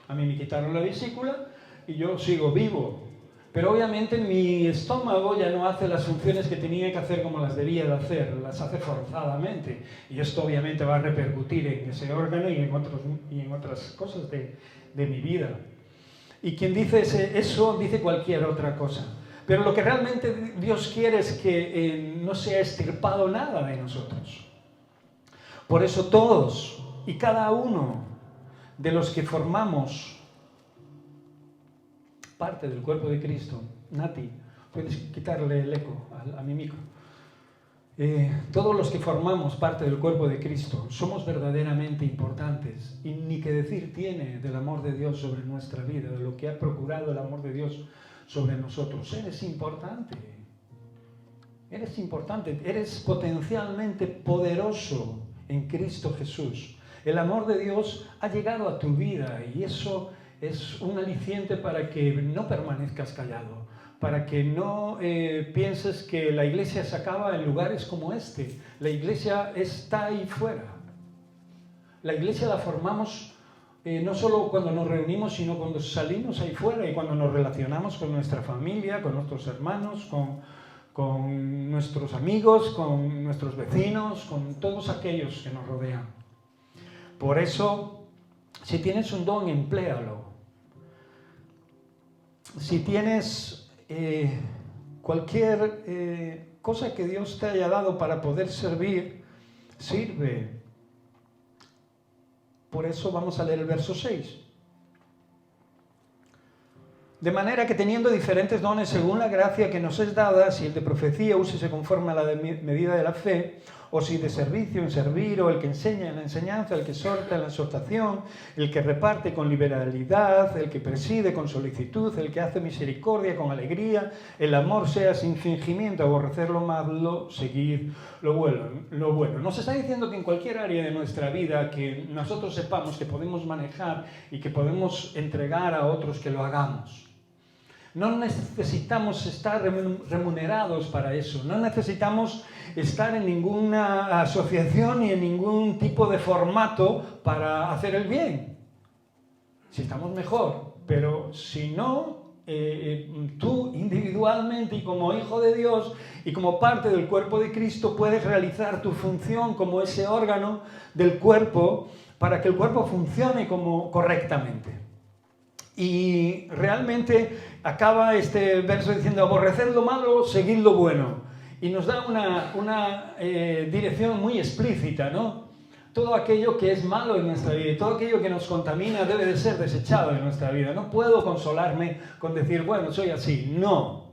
A mí me quitaron la vesícula y yo sigo vivo. Pero obviamente mi estómago ya no hace las funciones que tenía que hacer como las debía de hacer, las hace forzadamente. Y esto obviamente va a repercutir en ese órgano y en otras cosas de mi vida. Y quien dice eso dice cualquier otra cosa. Pero lo que realmente Dios quiere es que no sea extirpado nada de nosotros. Por eso todos y cada uno de los que formamos parte del cuerpo de Cristo, Nati, puedes quitarle el eco a mi micro. Todos los que formamos parte del cuerpo de Cristo somos verdaderamente importantes, y ni que decir tiene del amor de Dios sobre nuestra vida, de lo que ha procurado el amor de Dios sobre nosotros. Eres importante, eres potencialmente poderoso en Cristo Jesús. El amor de Dios ha llegado a tu vida, y eso es un aliciente para que no permanezcas callado, para que no pienses que la iglesia se acaba en lugares como este. La iglesia está ahí fuera. La iglesia la formamos no solo cuando nos reunimos, sino cuando salimos ahí fuera y cuando nos relacionamos con nuestra familia, con nuestros hermanos, con nuestros amigos, con nuestros vecinos, con todos aquellos que nos rodean. Por eso, si tienes un don, empléalo. si tienes cualquier cosa que Dios te haya dado para poder servir, sirve. Por eso vamos a leer el verso 6. De manera que teniendo diferentes dones según la gracia que nos es dada, si el de profecía úsese conforme a la medida de la fe, o si de servicio en servir, o el que enseña en la enseñanza, el que exhorta en la exhortación, el que reparte con liberalidad, el que preside con solicitud, el que hace misericordia con alegría, el amor sea sin fingimiento, aborrecer lo malo, seguir lo bueno. Nos está diciendo que en cualquier área de nuestra vida que nosotros sepamos que podemos manejar y que podemos entregar a otros, que lo hagamos. No necesitamos estar remunerados para eso, no necesitamos estar en ninguna asociación ni en ningún tipo de formato para hacer el bien. Si estamos mejor, pero si no, tú individualmente y como hijo de Dios y como parte del cuerpo de Cristo puedes realizar tu función como ese órgano del cuerpo para que el cuerpo funcione como correctamente. Y realmente acaba este verso diciendo: aborreced lo malo, seguid lo bueno. Y nos da una dirección muy explícita, ¿no? Todo aquello que es malo en nuestra vida y todo aquello que nos contamina debe de ser desechado en nuestra vida. No puedo consolarme con decir, bueno, soy así. No.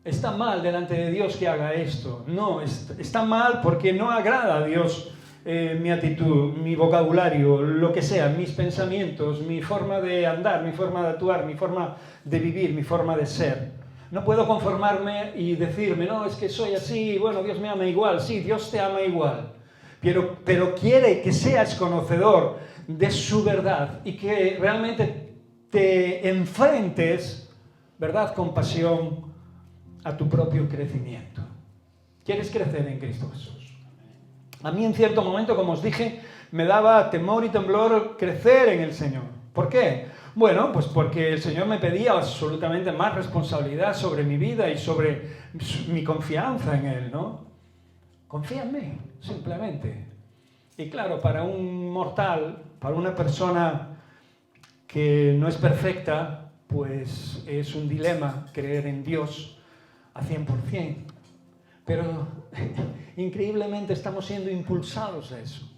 Está mal delante de Dios que haga esto. No, está mal porque no agrada a Dios mi actitud, mi vocabulario, lo que sea, mis pensamientos, mi forma de andar, mi forma de actuar, mi forma de vivir, mi forma de ser. No puedo conformarme y decirme, no, es que soy así, bueno, Dios me ama igual. Sí, Dios te ama igual, pero quiere que seas conocedor de su verdad y que realmente te enfrentes, ¿verdad?, con pasión a tu propio crecimiento. ¿Quieres crecer en Cristo Jesús? A mí en cierto momento, como os dije, me daba temor y temblor crecer en el Señor. ¿Por qué? Bueno, pues porque el Señor me pedía absolutamente más responsabilidad sobre mi vida y sobre mi confianza en Él, ¿no? Confía en mí, simplemente. Y claro, para un mortal, para una persona que no es perfecta, pues es un dilema creer en Dios a 100%. Pero increíblemente estamos siendo impulsados a eso.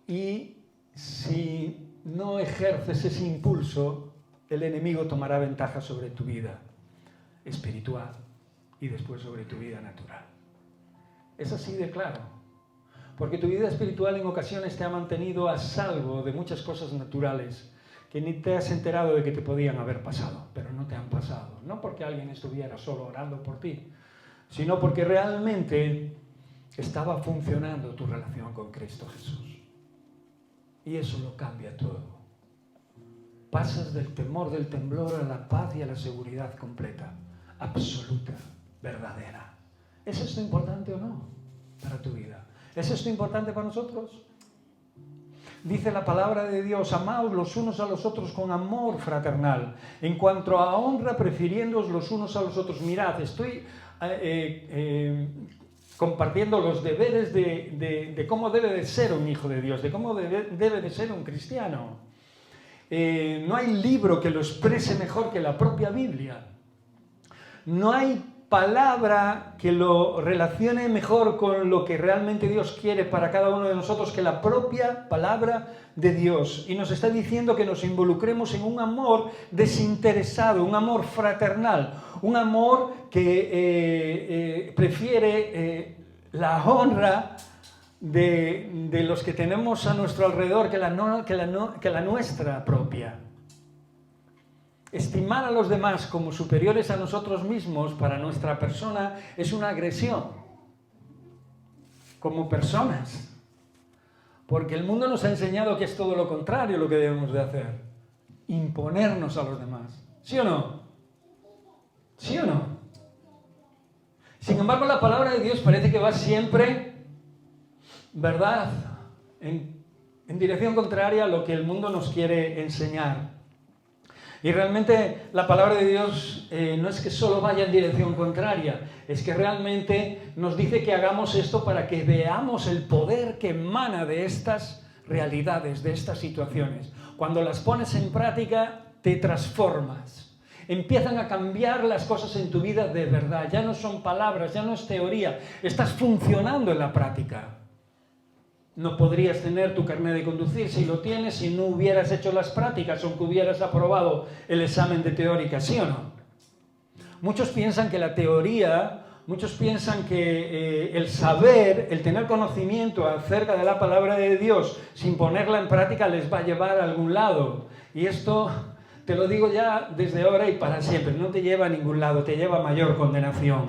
Y si no ejerces ese impulso, el enemigo tomará ventaja sobre tu vida espiritual y después sobre tu vida natural. Es así de claro. Porque tu vida espiritual en ocasiones te ha mantenido a salvo de muchas cosas naturales que ni te has enterado de que te podían haber pasado, pero no te han pasado. No porque alguien estuviera solo orando por ti, sino porque realmente estaba funcionando tu relación con Cristo Jesús. Y eso lo cambia todo. Pasas del temor, del temblor a la paz y a la seguridad completa, absoluta, verdadera. ¿Es esto importante o no para tu vida? ¿Es esto importante para nosotros? Dice la palabra de Dios: amaos los unos a los otros con amor fraternal. En cuanto a honra, prefiriéndoos los unos a los otros. Mirad, estoy compartiendo los deberes de cómo debe de ser un hijo de Dios, de cómo debe de ser un cristiano. No hay libro que lo exprese mejor que la propia Biblia. No hay palabra que lo relacione mejor con lo que realmente Dios quiere para cada uno de nosotros que la propia palabra de Dios. Y nos está diciendo que nos involucremos en un amor desinteresado, un amor fraternal, un amor que prefiere la honra de los que tenemos a nuestro alrededor que la nuestra propia. Estimar a los demás como superiores a nosotros mismos para nuestra persona es una agresión como personas. Porque el mundo nos ha enseñado que es todo lo contrario lo que debemos de hacer. Imponernos a los demás. ¿Sí o no? ¿Sí o no? Sin embargo, la palabra de Dios parece que va siempre, ¿verdad?, en dirección contraria a lo que el mundo nos quiere enseñar. Y realmente la palabra de Dios no es que solo vaya en dirección contraria, es que realmente nos dice que hagamos esto para que veamos el poder que emana de estas realidades, de estas situaciones, cuando las pones en práctica, te transformas. Empiezan a cambiar las cosas en tu vida de verdad. Ya no son palabras, ya no es teoría. Estás funcionando en la práctica. No podrías tener tu carnet de conducir si lo tienes, si no hubieras hecho las prácticas, aunque hubieras aprobado el examen de teórica, ¿sí o no? Muchos piensan que la teoría, muchos piensan que el saber, el tener conocimiento acerca de la palabra de Dios sin ponerla en práctica les va a llevar a algún lado. Y esto te lo digo ya desde ahora y para siempre, no te lleva a ningún lado, te lleva a mayor condenación.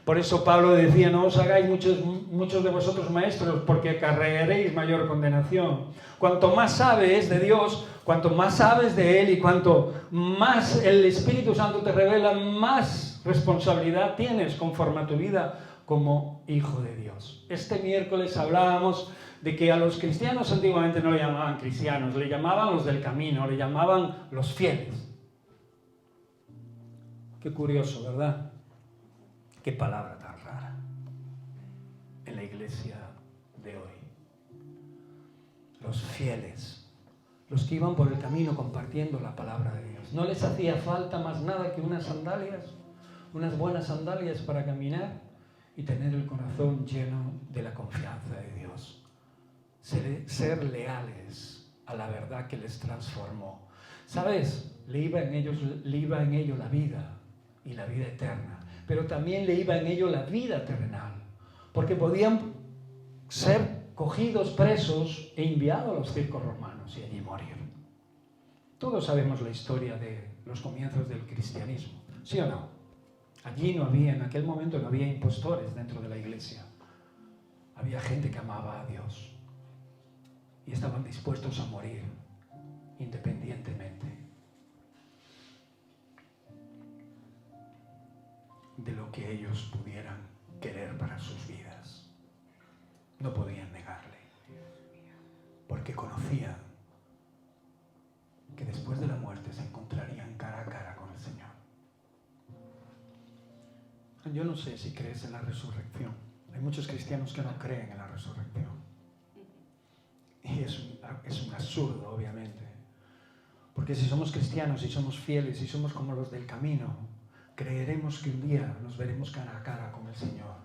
Por eso Pablo decía, no os hagáis muchos de vosotros maestros, porque acarrearéis mayor condenación. Cuanto más sabes de Dios, cuanto más sabes de Él y cuanto más el Espíritu Santo te revela, más responsabilidad tienes conforme a tu vida como hijo de Dios. Este miércoles hablábamos de que a los cristianos antiguamente no le llamaban cristianos, le llamaban los del camino, le llamaban los fieles. Qué curioso, ¿verdad? Qué palabra tan rara en la iglesia de hoy. Los fieles, los que iban por el camino compartiendo la palabra de Dios. No les hacía falta más nada que unas sandalias, unas buenas sandalias para caminar y tener el corazón lleno de la confianza de Dios. Ser leales a la verdad que les transformó. ¿Sabes? Le iba en ello la vida y la vida eterna. Pero también le iba en ello la vida terrenal, porque podían ser cogidos presos e enviados a los circos romanos y allí morir. Todos sabemos la historia de los comienzos del cristianismo, ¿sí o no? Allí en aquel momento no había impostores dentro de la iglesia. Había gente que amaba a Dios y estaban dispuestos a morir independientemente de lo que ellos pudieran querer para sus vidas. No podían negarle, porque conocían que después de la muerte se encontrarían cara a cara con el Señor. Yo no sé si crees en la resurrección. Hay muchos cristianos que no creen en la resurrección. Y es un absurdo, obviamente. Porque si somos cristianos, si somos fieles, si somos como los del camino, creeremos que un día nos veremos cara a cara con el Señor.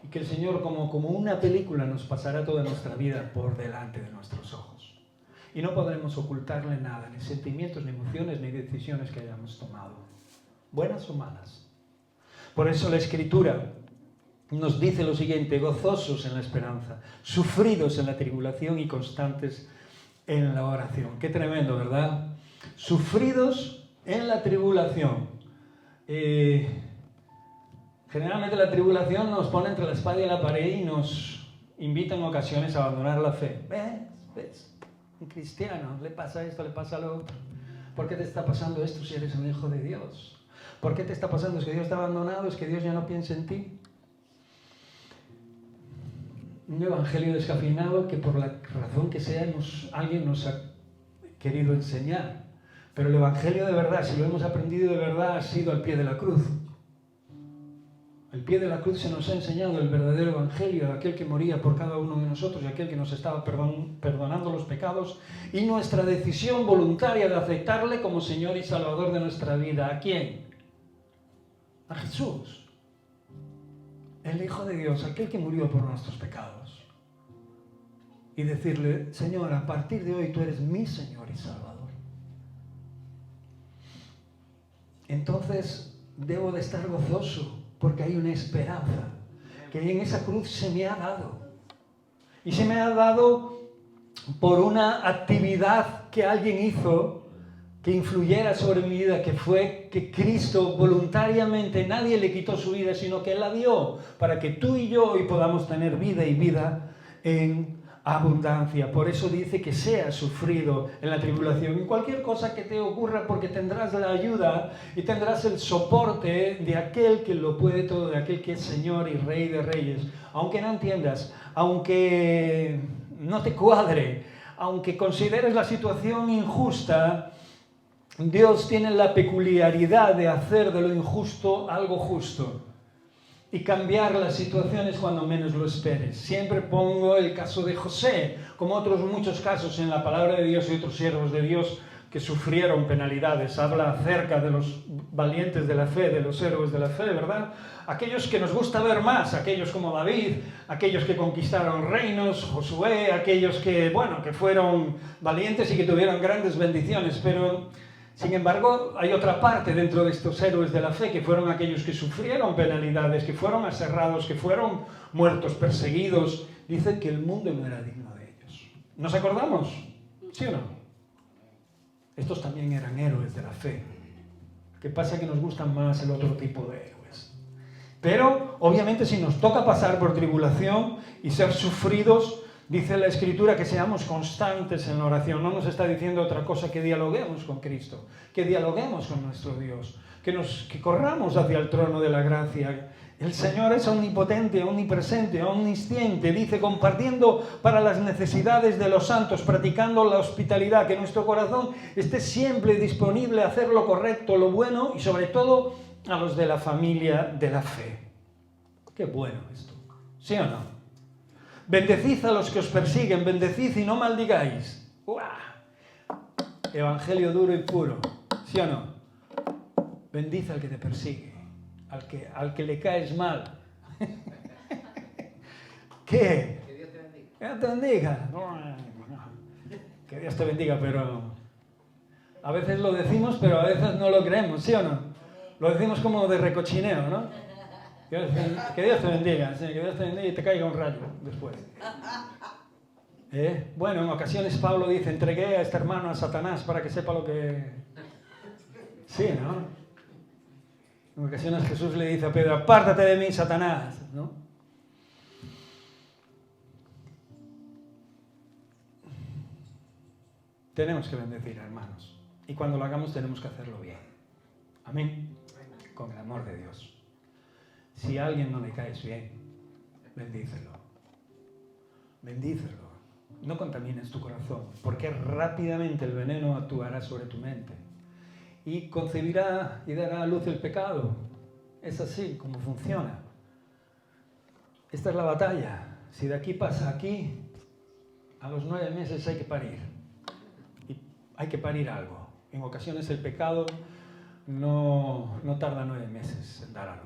Y que el Señor, como una película, nos pasará toda nuestra vida por delante de nuestros ojos. Y no podremos ocultarle nada, ni sentimientos, ni emociones, ni decisiones que hayamos tomado, buenas o malas. Por eso la Escritura nos dice lo siguiente: gozosos en la esperanza, sufridos en la tribulación y constantes en la oración. Qué tremendo, ¿verdad? Sufridos en la tribulación. Generalmente la tribulación nos pone entre la espada y la pared y nos invita en ocasiones a abandonar la fe. ¿Ves? Un cristiano, le pasa esto, le pasa lo otro. ¿Por qué te está pasando esto si eres un hijo de Dios? ¿Por qué te está pasando? ¿Es que Dios está abandonado? ¿Es que Dios ya no piensa en ti? Un evangelio descafeinado que por la razón que sea alguien nos ha querido enseñar. Pero el evangelio de verdad, si lo hemos aprendido de verdad, ha sido al pie de la cruz. Al pie de la cruz se nos ha enseñado el verdadero evangelio, aquel que moría por cada uno de nosotros y aquel que nos estaba perdonando los pecados, y nuestra decisión voluntaria de aceptarle como Señor y Salvador de nuestra vida. ¿A quién? A Jesús, el Hijo de Dios, aquel que murió por nuestros pecados. Y decirle: Señor, a partir de hoy tú eres mi Señor y Salvador. Entonces debo de estar gozoso porque hay una esperanza que en esa cruz se me ha dado. Y se me ha dado por una actividad que alguien hizo que influyera sobre mi vida, que fue que Cristo voluntariamente, nadie le quitó su vida, sino que Él la dio para que tú y yo hoy podamos tener vida y vida en abundancia. Por eso dice que seas sufrido en la tribulación, en cualquier cosa que te ocurra, porque tendrás la ayuda y tendrás el soporte de aquel que lo puede todo, de aquel que es Señor y Rey de Reyes. Aunque no entiendas, aunque no te cuadre, aunque consideres la situación injusta, Dios tiene la peculiaridad de hacer de lo injusto algo justo. y cambiar las situaciones cuando menos lo esperes. Siempre pongo el caso de José, como otros muchos casos en la palabra de Dios y otros siervos de Dios que sufrieron penalidades. Habla acerca de los valientes de la fe, de los héroes de la fe, ¿verdad? Aquellos que nos gusta ver más, aquellos como David, aquellos que conquistaron reinos, Josué, aquellos que, bueno, que fueron valientes y que tuvieron grandes bendiciones, pero sin embargo hay otra parte dentro de estos héroes de la fe que fueron aquellos que sufrieron penalidades, que fueron aserrados, que fueron muertos, perseguidos. Dicen que el mundo no era digno de ellos. ¿Nos acordamos? ¿Sí o no? Estos también eran héroes de la fe. ¿Qué pasa? Que nos gustan más el otro tipo de héroes. Pero, obviamente, si nos toca pasar por tribulación y ser sufridos, dice la Escritura que seamos constantes en la oración. No nos está diciendo otra cosa que dialoguemos con Cristo, que dialoguemos con nuestro Dios, que corramos hacia el trono de la gracia. El Señor es omnipotente, omnipresente, omnisciente, dice, compartiendo para las necesidades de los santos, practicando la hospitalidad, que nuestro corazón esté siempre disponible a hacer lo correcto, lo bueno y sobre todo a los de la familia de la fe. Qué bueno esto, ¿sí o no? Bendecid a los que os persiguen, bendecid y no maldigáis. ¡Uah! Evangelio duro y puro, ¿sí o no? Bendice al que te persigue. Al que le caes mal. ¿Qué? Que Dios te bendiga. Que Dios te bendiga. Que Dios te bendiga, pero a veces lo decimos, pero a veces no lo creemos, ¿sí o no? Lo decimos como de recochineo, ¿no? Que Dios te bendiga, sí, que Dios te bendiga y te caiga un rayo después. Bueno, en ocasiones Pablo dice, entregué a este hermano a Satanás para que sepa lo que... Sí, ¿no? En ocasiones Jesús le dice a Pedro, apártate de mí, Satanás, ¿no? Tenemos que bendecir, hermanos. Y cuando lo hagamos tenemos que hacerlo bien. Amén. Con el amor de Dios. Si a alguien no le caes bien, bendícelo. Bendícelo. No contamines tu corazón, porque rápidamente el veneno actuará sobre tu mente. Y concebirá y dará a luz el pecado. Es así como funciona. Esta es la batalla. Si de aquí pasa aquí, a los 9 meses hay que parir. Y hay que parir algo. En ocasiones el pecado no tarda 9 meses en dar a luz.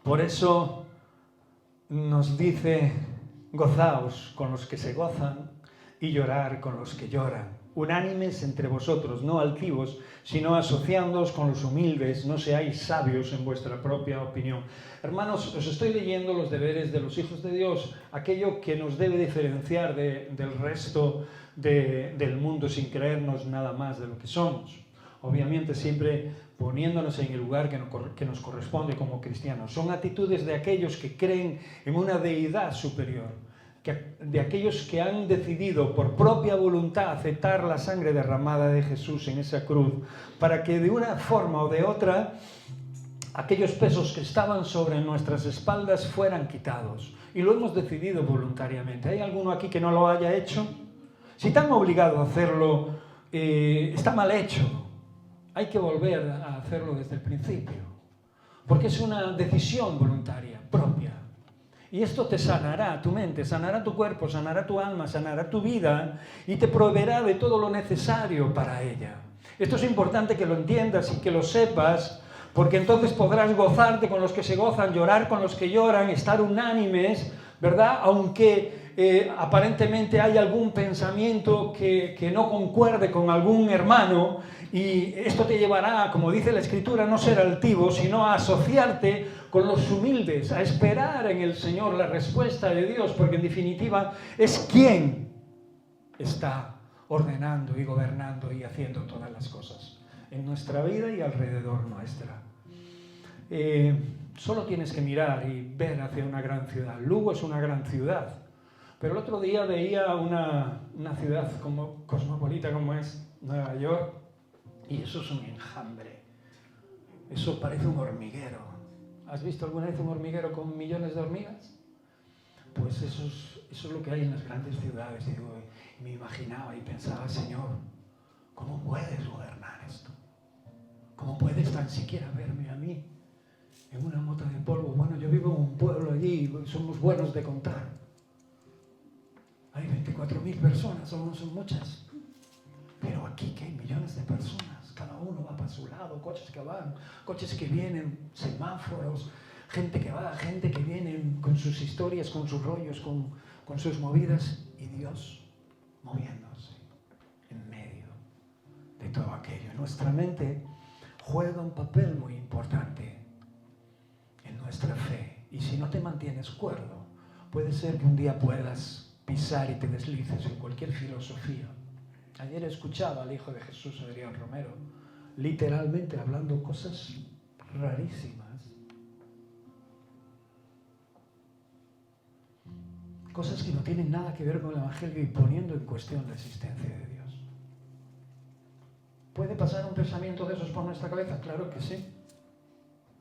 Por eso nos dice, gozaos con los que se gozan y llorar con los que lloran. Unánimes entre vosotros, no altivos, sino asociándoos con los humildes, no seáis sabios en vuestra propia opinión. Hermanos, os estoy leyendo los deberes de los hijos de Dios, aquello que nos debe diferenciar del resto del mundo sin creernos nada más de lo que somos. Obviamente siempre poniéndonos en el lugar que nos corresponde como cristianos. Son actitudes de aquellos que creen en una deidad superior, de aquellos que han decidido por propia voluntad aceptar la sangre derramada de Jesús en esa cruz, para que de una forma o de otra aquellos pesos que estaban sobre nuestras espaldas fueran quitados. Y lo hemos decidido voluntariamente. ¿Hay alguno aquí que no lo haya hecho? Si te han obligado a hacerlo, está mal hecho. Hay que volver a hacerlo desde el principio, porque es una decisión voluntaria, propia. Y esto te sanará tu mente, sanará tu cuerpo, sanará tu alma, sanará tu vida y te proveerá de todo lo necesario para ella. Esto es importante que lo entiendas y que lo sepas, porque entonces podrás gozarte con los que se gozan, llorar con los que lloran, estar unánimes, ¿verdad? Aunque aparentemente hay algún pensamiento que no concuerde con algún hermano, y esto te llevará, como dice la Escritura, a no ser altivo, sino a asociarte con los humildes, a esperar en el Señor la respuesta de Dios, porque en definitiva es quien está ordenando y gobernando y haciendo todas las cosas en nuestra vida y alrededor nuestra. Solo tienes que mirar y ver hacia una gran ciudad. Lugo es una gran ciudad, pero el otro día veía una ciudad como cosmopolita como es Nueva York, y eso es un enjambre. Eso parece un hormiguero. ¿Has visto alguna vez un hormiguero con millones de hormigas? Pues eso es lo que hay en las grandes ciudades. Y me imaginaba y pensaba, Señor, ¿cómo puedes gobernar esto? ¿Cómo puedes tan siquiera verme a mí? en una mota de polvo. Bueno, yo vivo en un pueblo allí, somos buenos de contar. Hay 24.000 personas, no son muchas. Pero aquí que hay millones de personas, cada uno va para su lado, coches que van, coches que vienen, semáforos, gente que va, gente que viene con sus historias, con sus rollos, con sus movidas, y Dios moviéndose en medio de todo aquello. Nuestra mente juega un papel muy importante en nuestra fe, y si no te mantienes cuerdo, puede ser que un día puedas pisar y te deslices en cualquier filosofía. Ayer escuchaba al hijo de Jesús, Adrián Romero, literalmente hablando cosas rarísimas. Cosas que no tienen nada que ver con el Evangelio y poniendo en cuestión la existencia de Dios. ¿Puede pasar un pensamiento de esos por nuestra cabeza? Claro que sí.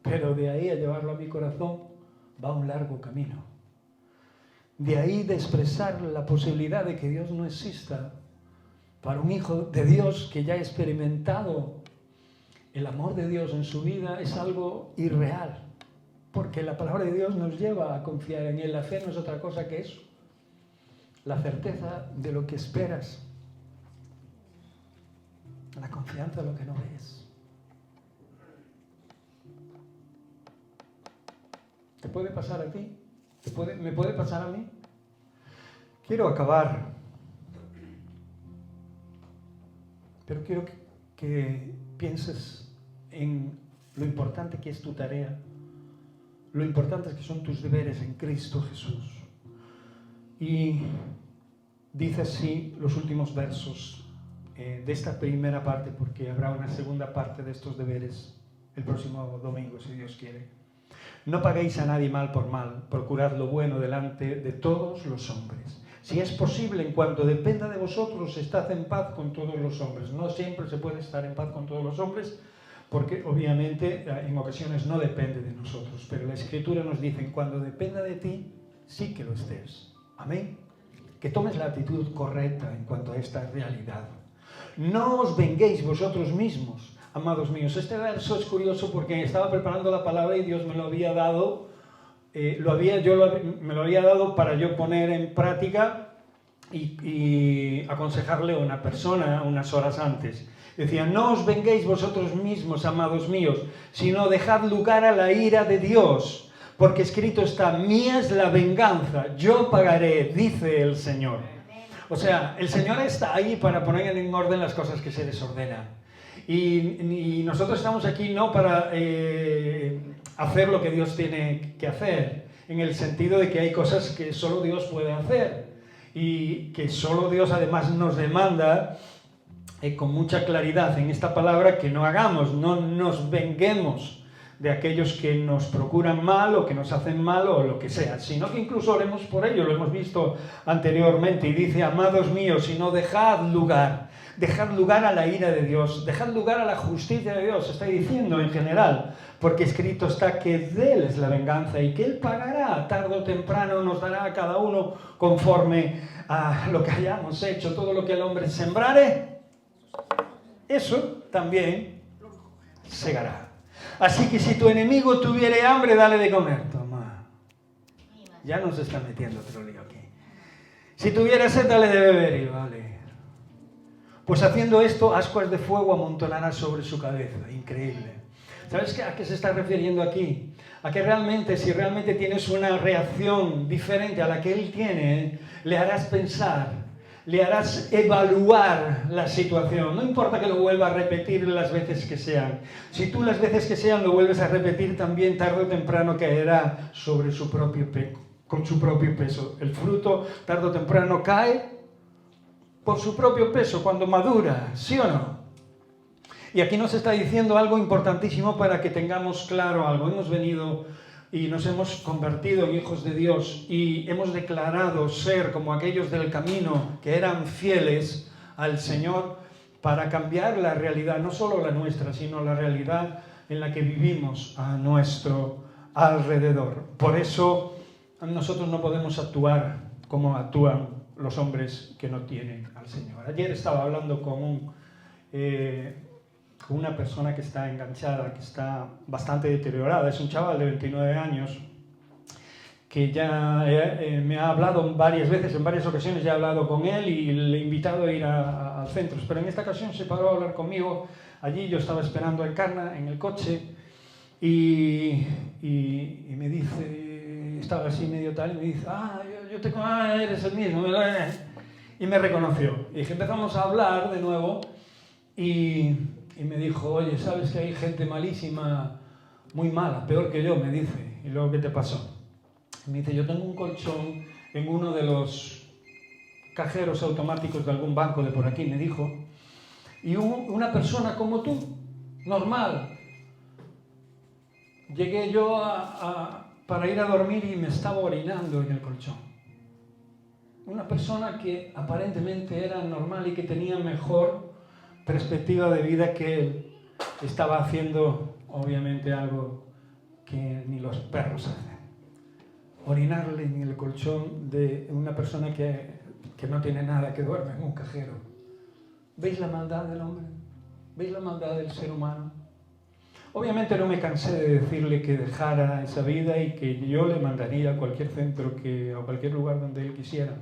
Pero de ahí a llevarlo a mi corazón va un largo camino. De ahí de expresar la posibilidad de que Dios no exista para un hijo de Dios que ya ha experimentado el amor de Dios en su vida es algo irreal. Porque la palabra de Dios nos lleva a confiar en Él. La fe no es otra cosa que eso. La certeza de lo que esperas. La confianza de lo que no ves. ¿Te puede pasar a ti? ¿Me puede pasar a mí? Quiero acabar. Pero quiero que pienses en lo importante que es tu tarea. Lo importante es que son tus deberes en Cristo Jesús. Y dice así los últimos versos de esta primera parte, porque habrá una segunda parte de estos deberes el próximo domingo, si Dios quiere. No paguéis a nadie mal por mal, procurad lo bueno delante de todos los hombres. Si es posible, en cuanto dependa de vosotros, estad en paz con todos los hombres. No siempre se puede estar en paz con todos los hombres, porque obviamente en ocasiones no depende de nosotros, pero la Escritura nos dice, cuando dependa de ti, sí que lo estés. Amén. Que tomes la actitud correcta en cuanto a esta realidad. No os venguéis vosotros mismos, amados míos. Este verso es curioso porque estaba preparando la palabra y Dios me lo había dado, me lo había dado para yo poner en práctica y aconsejarle a una persona unas horas antes. Decía, no os venguéis vosotros mismos, amados míos, sino dejad lugar a la ira de Dios, porque escrito está, mía es la venganza, yo pagaré, dice el Señor. O sea, el Señor está ahí para poner en orden las cosas que se desordenan. Y nosotros estamos aquí no para hacer lo que Dios tiene que hacer, en el sentido de que hay cosas que solo Dios puede hacer y que solo Dios además nos demanda con mucha claridad en esta palabra que no hagamos, no nos venguemos de aquellos que nos procuran mal o que nos hacen mal o lo que sea, sino que incluso oremos por ello, lo hemos visto anteriormente, y dice, amados míos, sino dejad lugar a la ira de Dios, dejad lugar a la justicia de Dios, está diciendo en general, porque escrito está que de Él es la venganza y que Él pagará, tarde o temprano nos dará a cada uno conforme a lo que hayamos hecho, todo lo que el hombre sembrare, eso también segará. Así que si tu enemigo tuviere hambre, dale de comer. Toma. Ya nos está metiendo otro lío aquí. Si tuviera sed, dale de beber. Y vale. Pues haciendo esto, ascuas de fuego amontonará sobre su cabeza. Increíble. ¿Sabes a qué se está refiriendo aquí? A que realmente, si realmente tienes una reacción diferente a la que él tiene, le harás pensar, le harás evaluar la situación. No importa que lo vuelva a repetir las veces que sean. Si tú las veces que sean lo vuelves a repetir, también tarde o temprano caerá sobre su propio con su propio peso. El fruto tarde o temprano cae por su propio peso cuando madura, ¿sí o no? Y aquí nos está diciendo algo importantísimo para que tengamos claro algo. Hemos venido y nos hemos convertido en hijos de Dios y hemos declarado ser como aquellos del camino que eran fieles al Señor para cambiar la realidad, no solo la nuestra, sino la realidad en la que vivimos a nuestro alrededor. Por eso nosotros no podemos actuar como actúan los hombres que no tienen al Señor. Ayer estaba hablando con con una persona que está enganchada, que está bastante deteriorada. Es un chaval de 29 años que ya me ha hablado varias veces, en varias ocasiones ya he hablado con él y le he invitado a ir al centro. Pero en esta ocasión se paró a hablar conmigo. Allí yo estaba esperando a Encarna en el coche y me dice, estaba así medio tal, y me dice, yo te conozco, eres el mismo. Y me reconoció. Y empezamos a hablar de nuevo y me dijo, oye, ¿sabes que hay gente malísima, muy mala, peor que yo? Me dice. ¿Y luego qué te pasó? Me dice, yo tengo un colchón en uno de los cajeros automáticos de algún banco de por aquí, me dijo, y una persona como tú, normal, llegué yo para ir a dormir y me estaba orinando en el colchón. Una persona que aparentemente era normal y que tenía mejor perspectiva de vida que él, estaba haciendo obviamente algo que ni los perros hacen. Orinarle en el colchón de una persona que no tiene nada, que duerme en un cajero. ¿Veis la maldad del hombre? ¿Veis la maldad del ser humano? Obviamente no me cansé de decirle que dejara esa vida y que yo le mandaría a cualquier centro, a cualquier lugar donde él quisiera.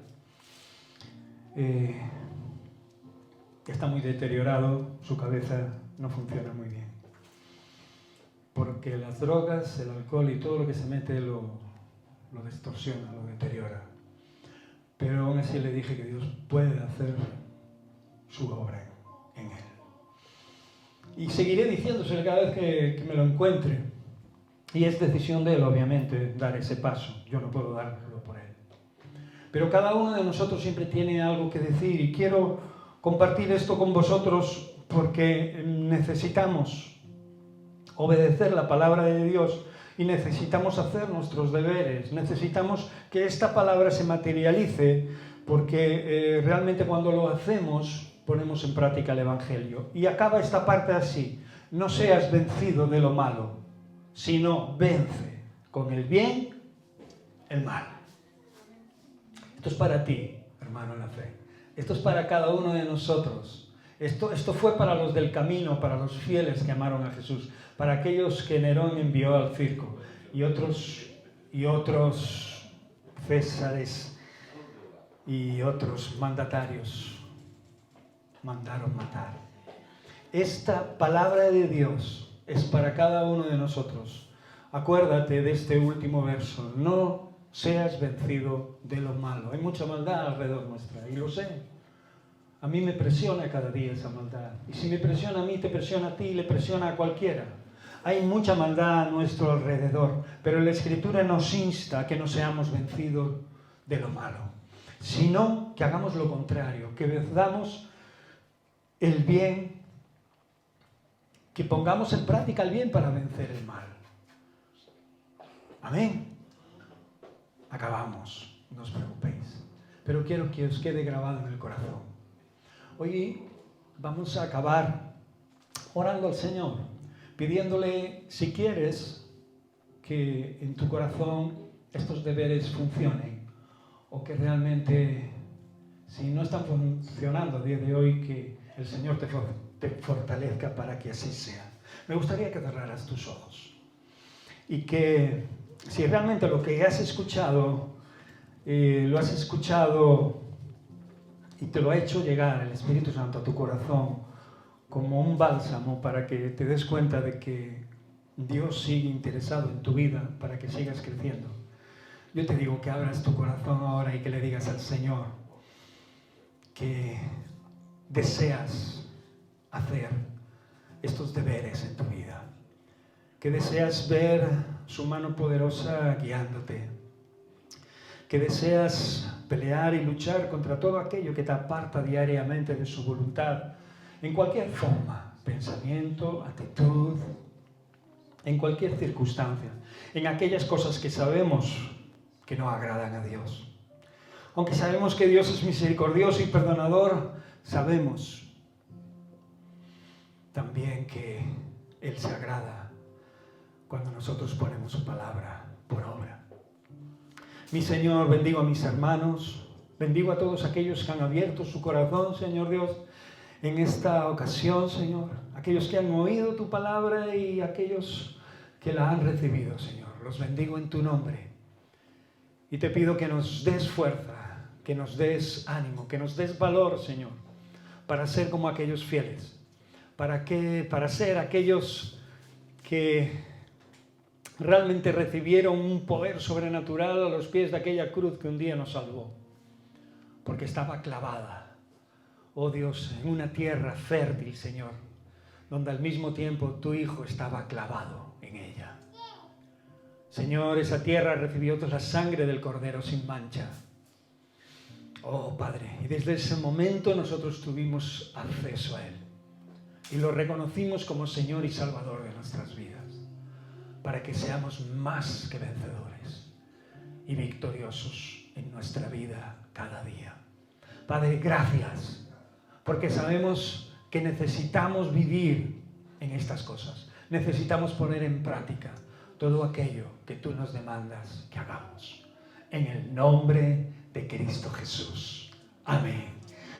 Está muy deteriorado, su cabeza no funciona muy bien. Porque las drogas, el alcohol y todo lo que se mete lo distorsiona, lo deteriora. Pero aún así le dije que Dios puede hacer su obra en él. Y seguiré diciéndoselo cada vez que me lo encuentre. Y es decisión de él, obviamente, dar ese paso. Yo no puedo darlo por él. Pero cada uno de nosotros siempre tiene algo que decir. Y quiero compartir esto con vosotros porque necesitamos obedecer la palabra de Dios. Y necesitamos hacer nuestros deberes, necesitamos que esta palabra se materialice, porque realmente cuando lo hacemos ponemos en práctica el Evangelio. Y acaba esta parte así: no seas vencido de lo malo, sino vence con el bien el mal. Esto es para ti, hermano en la fe. Esto es para cada uno de nosotros. Esto fue para los del camino, para los fieles que amaron a Jesús, para aquellos que Nerón envió al circo, y otros Césares y otros mandatarios mandaron matar. Esta palabra de Dios es para cada uno de nosotros. Acuérdate de este último verso: no seas vencido de lo malo. Hay mucha maldad alrededor nuestra, y lo sé. A mí me presiona cada día esa maldad. Y si me presiona a mí, te presiona a ti, le presiona a cualquiera. Hay mucha maldad a nuestro alrededor, pero la Escritura nos insta a que no seamos vencidos de lo malo, sino que hagamos lo contrario, que venzamos el bien, que pongamos en práctica el bien para vencer el mal. Amén. Acabamos, no os preocupéis, pero quiero que os quede grabado en el corazón. Hoy vamos a acabar orando al Señor, pidiéndole, si quieres, que en tu corazón estos deberes funcionen, o que realmente, si no están funcionando a día de hoy, que el Señor te fortalezca para que así sea. Me gustaría que cerraras tus ojos y que, si realmente lo que has escuchado, lo has escuchado y te lo ha hecho llegar el Espíritu Santo a tu corazón como un bálsamo para que te des cuenta de que Dios sigue interesado en tu vida para que sigas creciendo. Yo te digo que abras tu corazón ahora y que le digas al Señor que deseas hacer estos deberes en tu vida, que deseas ver su mano poderosa guiándote, que deseas pelear y luchar contra todo aquello que te aparta diariamente de su voluntad, en cualquier forma, pensamiento, actitud, en cualquier circunstancia, en aquellas cosas que sabemos que no agradan a Dios. Aunque sabemos que Dios es misericordioso y perdonador, sabemos también que Él se agrada cuando nosotros ponemos su palabra por obra. Mi Señor, bendigo a mis hermanos, bendigo a todos aquellos que han abierto su corazón, Señor Dios, en esta ocasión, Señor. Aquellos que han oído tu palabra y aquellos que la han recibido, Señor. Los bendigo en tu nombre. Y te pido que nos des fuerza, que nos des ánimo, que nos des valor, Señor, para ser como aquellos fieles, para ser aquellos que realmente recibieron un poder sobrenatural a los pies de aquella cruz que un día nos salvó, porque estaba clavada, oh Dios, en una tierra fértil, Señor, donde al mismo tiempo tu Hijo estaba clavado en ella. Señor, esa tierra recibió la sangre del Cordero sin mancha. Oh Padre, y desde ese momento nosotros tuvimos acceso a Él y lo reconocimos como Señor y Salvador de nuestras vidas, para que seamos más que vencedores y victoriosos en nuestra vida cada día. Padre, gracias, porque sabemos que necesitamos vivir en estas cosas, necesitamos poner en práctica todo aquello que tú nos demandas que hagamos. En el nombre de Cristo Jesús. Amén.